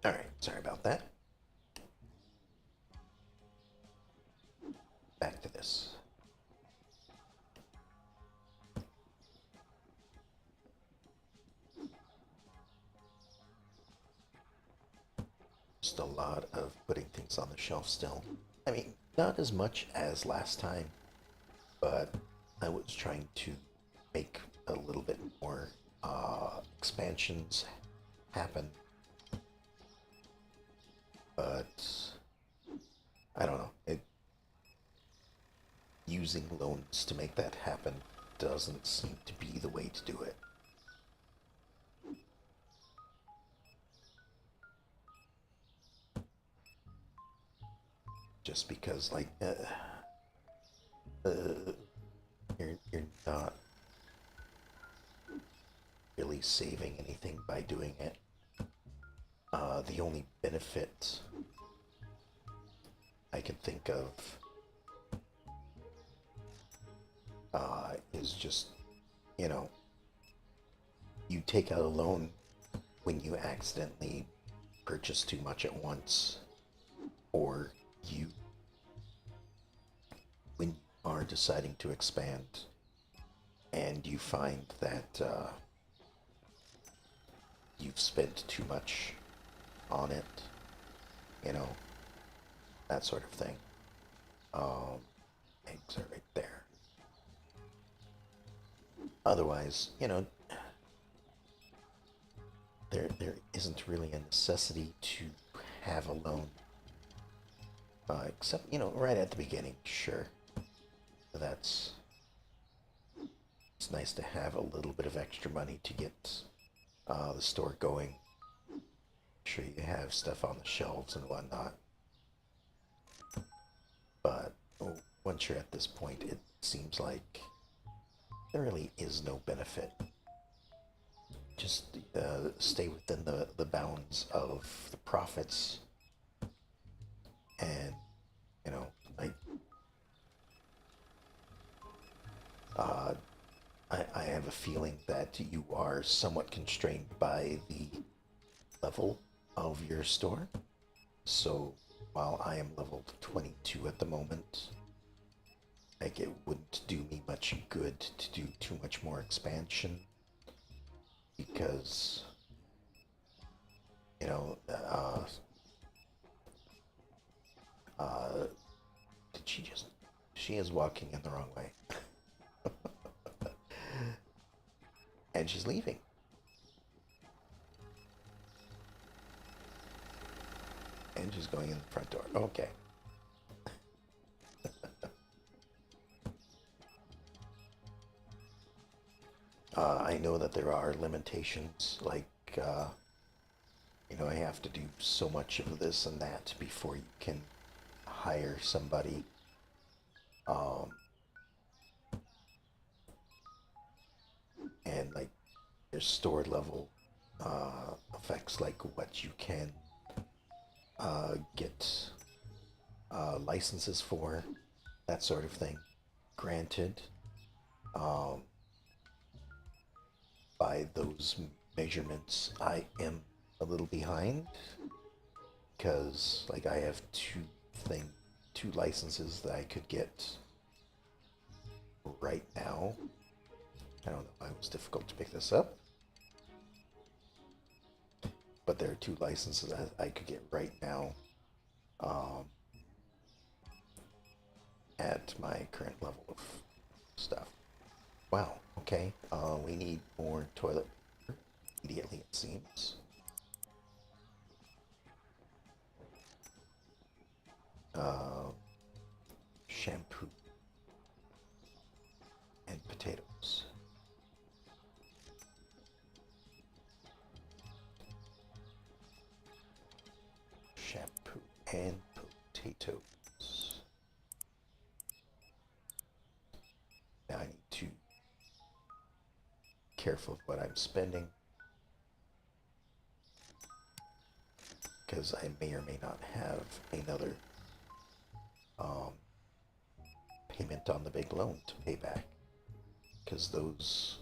Alright, sorry about that. Back to this. Just a lot of putting things on the shelf still. I mean, not as much as last time, but I was trying to make a little bit more expansions happen. But using loans to make that happen doesn't seem to be the way to do it. Just because, like, you're not really saving anything by doing it. The only benefit I can think of is just, you know, you take out a loan when you accidentally purchase too much at once, or you, when you are deciding to expand and you find that you've spent too much on it, you know, that sort of thing. Eggs are right there. Otherwise, you know, there isn't really a necessity to have a loan, except, you know, right at the beginning. Sure, that's, it's nice to have a little bit of extra money to get the store going. Sure, you have stuff on the shelves and whatnot, but once you're at this point, it seems like there really is no benefit. Just stay within the bounds of the profits, and, you know, like, I have a feeling that you are somewhat constrained by the level of your store. So while I am level 22 at the moment, like, it wouldn't do me much good to do too much more expansion, because, you know, did she just, she is walking in the wrong way. And she's leaving. And she's going in the front door. Okay. I know that there are limitations, like, you know, I have to do so much of this and that before you can hire somebody. And, like, there's store level effects, like what you can get licenses for, that sort of thing. Granted, by those measurements, I am a little behind, because, like, I have two licenses that I could get right now. I don't know why it was difficult to pick this up, but there are two licenses that I could get right now, at my current level of stuff. Wow, okay. We need more toilet paper immediately, it seems. Shampoo and potatoes. Shampoo and potatoes. Now I need to be careful of what I'm spending, because I may or may not have another payment on the big loan to pay back, because those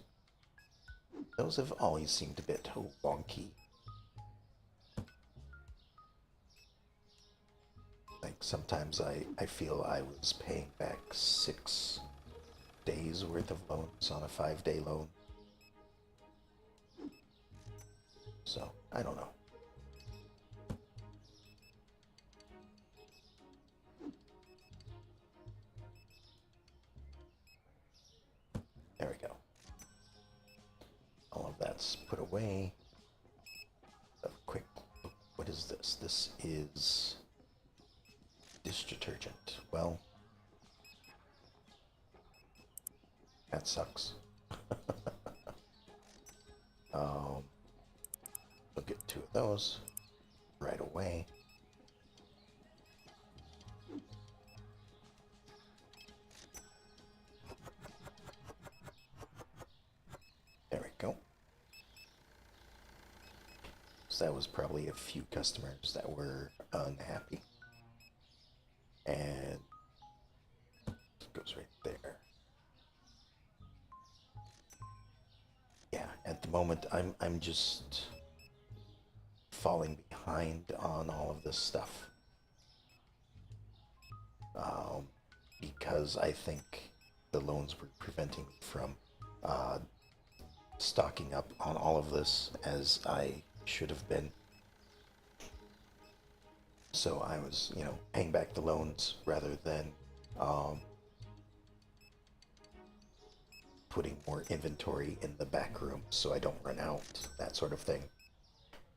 have always seemed a bit wonky. Like, sometimes I feel I was paying back 6 days worth of loans on a 5-day loan. So, I don't know. There we go. All of that's put away. A quick look. What is this? This is dish detergent. Well, That sucks. um, we'll get two of those right away. There we go. So that was probably a few customers that were unhappy. And it goes right there. Yeah, at the moment I'm just falling behind on all of this stuff. Um, because I think the loans were preventing me from uh, stocking up on all of this as I should have been. So I was, paying back the loans rather than um, putting more inventory in the back room so I don't run out, that sort of thing.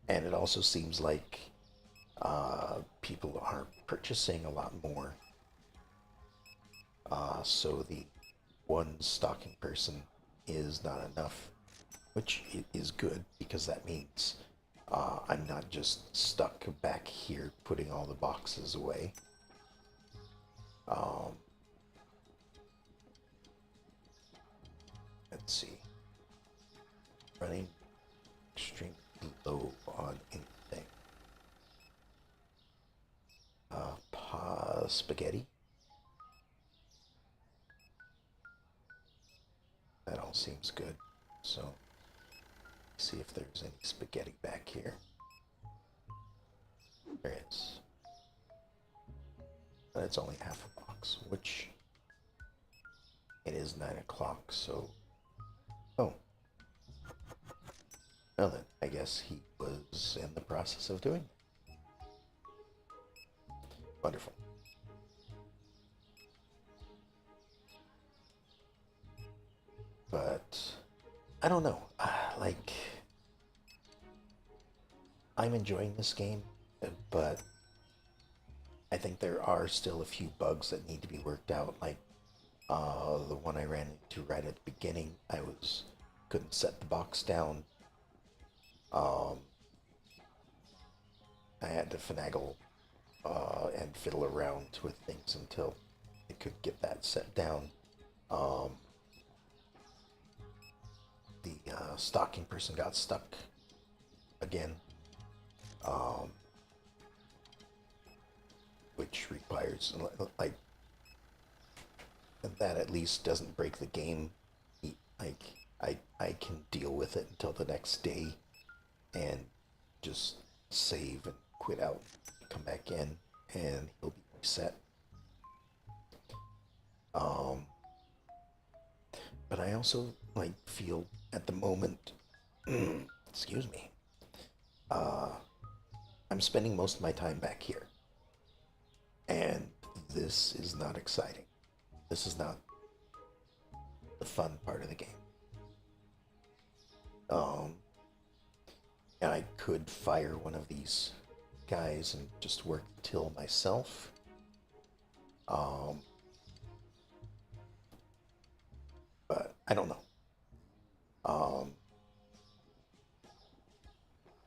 And it also seems like people are purchasing a lot more. So the one stocking person is not enough, which is good because that means I'm not just stuck back here putting all the boxes away. Um, let's see. Running extremely low on anything. Spaghetti. That all seems good. So, see if there's any spaghetti back here. There is. But it's only half a box, which it is 9 o'clock, so... Oh. Well then, I guess he was in the process of doing it. Wonderful. But I don't know. Like, I'm enjoying this game, but I think there are still a few bugs that need to be worked out. Like the one I ran into right at the beginning, couldn't set the box down. I had to finagle and fiddle around with things until I could get that set down. Um, the stocking person got stuck again, um, which requires like that at least doesn't break the game. Like I can deal with it until the next day and just save and quit out, come back in, and he'll be reset. Um, but I also feel at the moment, excuse me, uh, I'm spending most of my time back here, and this is not exciting. This is not the fun part of the game. Um, and I could fire one of these guys and just work the till myself. Um, but I don't know.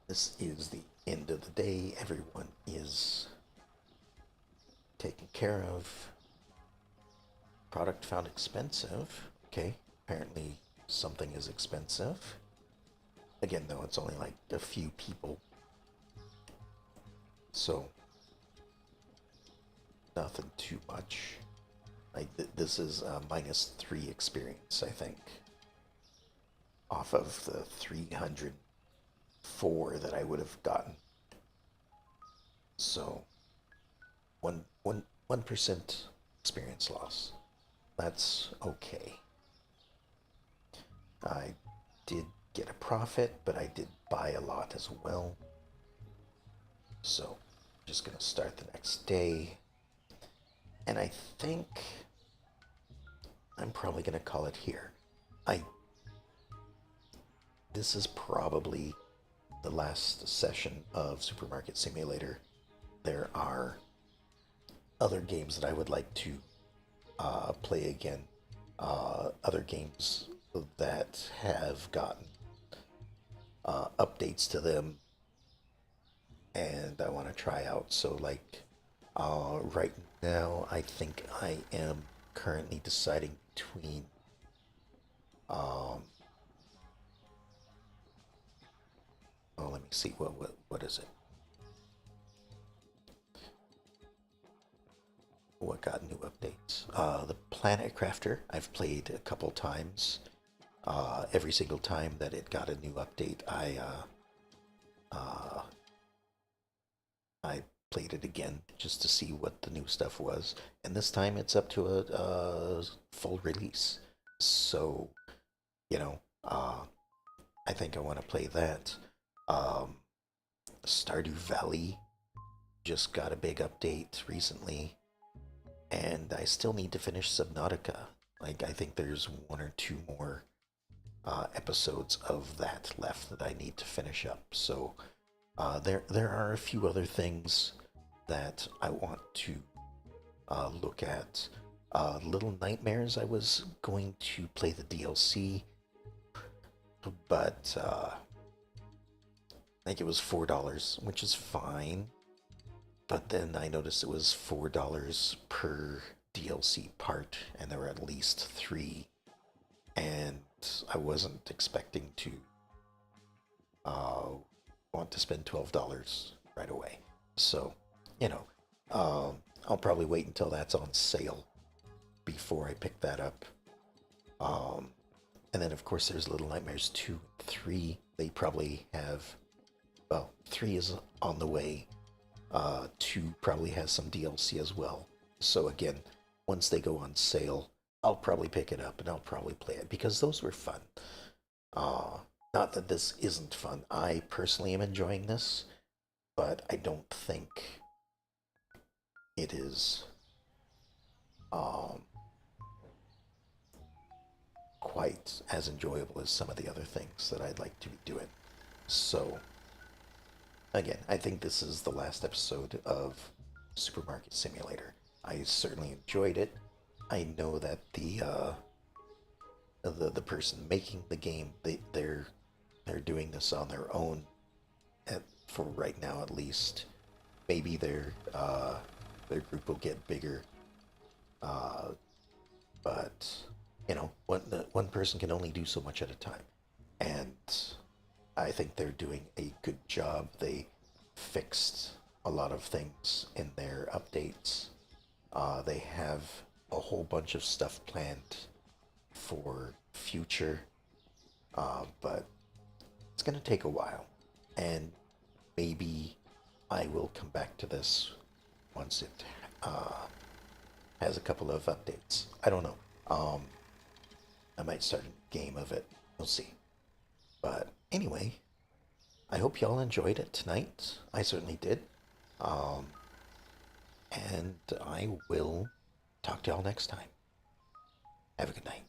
This is the end of the day. Everyone is taken care of. Product found expensive. Okay, apparently something is expensive. Again, though, it's only like a few people. So, nothing too much. This is -3 experience, I think. Off of the 304 that I would have gotten. So, 1% experience loss. That's okay. I did get a profit, but I did buy a lot as well. So, I'm just gonna start the next day. And I think I'm probably gonna call it here. This is probably the last session of Supermarket Simulator. There are other games that I would like to play again. other games that have gotten updates to them, and I want to try out. So, like, right now, I think I am currently deciding between um, oh, let me see. What is it? What got new updates? The Planet Crafter. I've played a couple times. Every single time that it got a new update, uh, I played it again just to see what the new stuff was. And this time it's up to a full release. So, you know, I think I want to play that. Um, Stardew Valley just got a big update recently, and I still need to finish Subnautica. Like, I think there's one or two more episodes of that left that I need to finish up. So there are a few other things that I want to look at. Little Nightmares, I was going to play the DLC, but I think it was $4, which is fine. But then I noticed it was $4 per DLC part, and there were at least three, and I wasn't expecting to uh, want to spend $12 right away. So, you know, I'll probably wait until that's on sale before I pick that up. Um, and then, of course, there's Little Nightmares 2 and 3. They probably have, well, 3 is on the way. 2 probably has some DLC as well. So, again, once they go on sale, I'll probably pick it up and I'll probably play it because those were fun. Uh, Not that this isn't fun. I personally am enjoying this, but I don't think it is um, quite as enjoyable as some of the other things that I'd like to be doing. So, again, I think this is the last episode of Supermarket Simulator. I certainly enjoyed it. I know that the person making the game, they're doing this on their own, for right now at least. Maybe their group will get bigger, uh, but you know, one person can only do so much at a time, and I think they're doing a good job. They fixed a lot of things in their updates. They have a whole bunch of stuff planned for future, but it's going to take a while. And maybe I will come back to this once it has a couple of updates. I don't know. I might start a game of it. We'll see. But anyway, I hope y'all enjoyed it tonight. I certainly did. Um, and I will talk to y'all next time. Have a good night.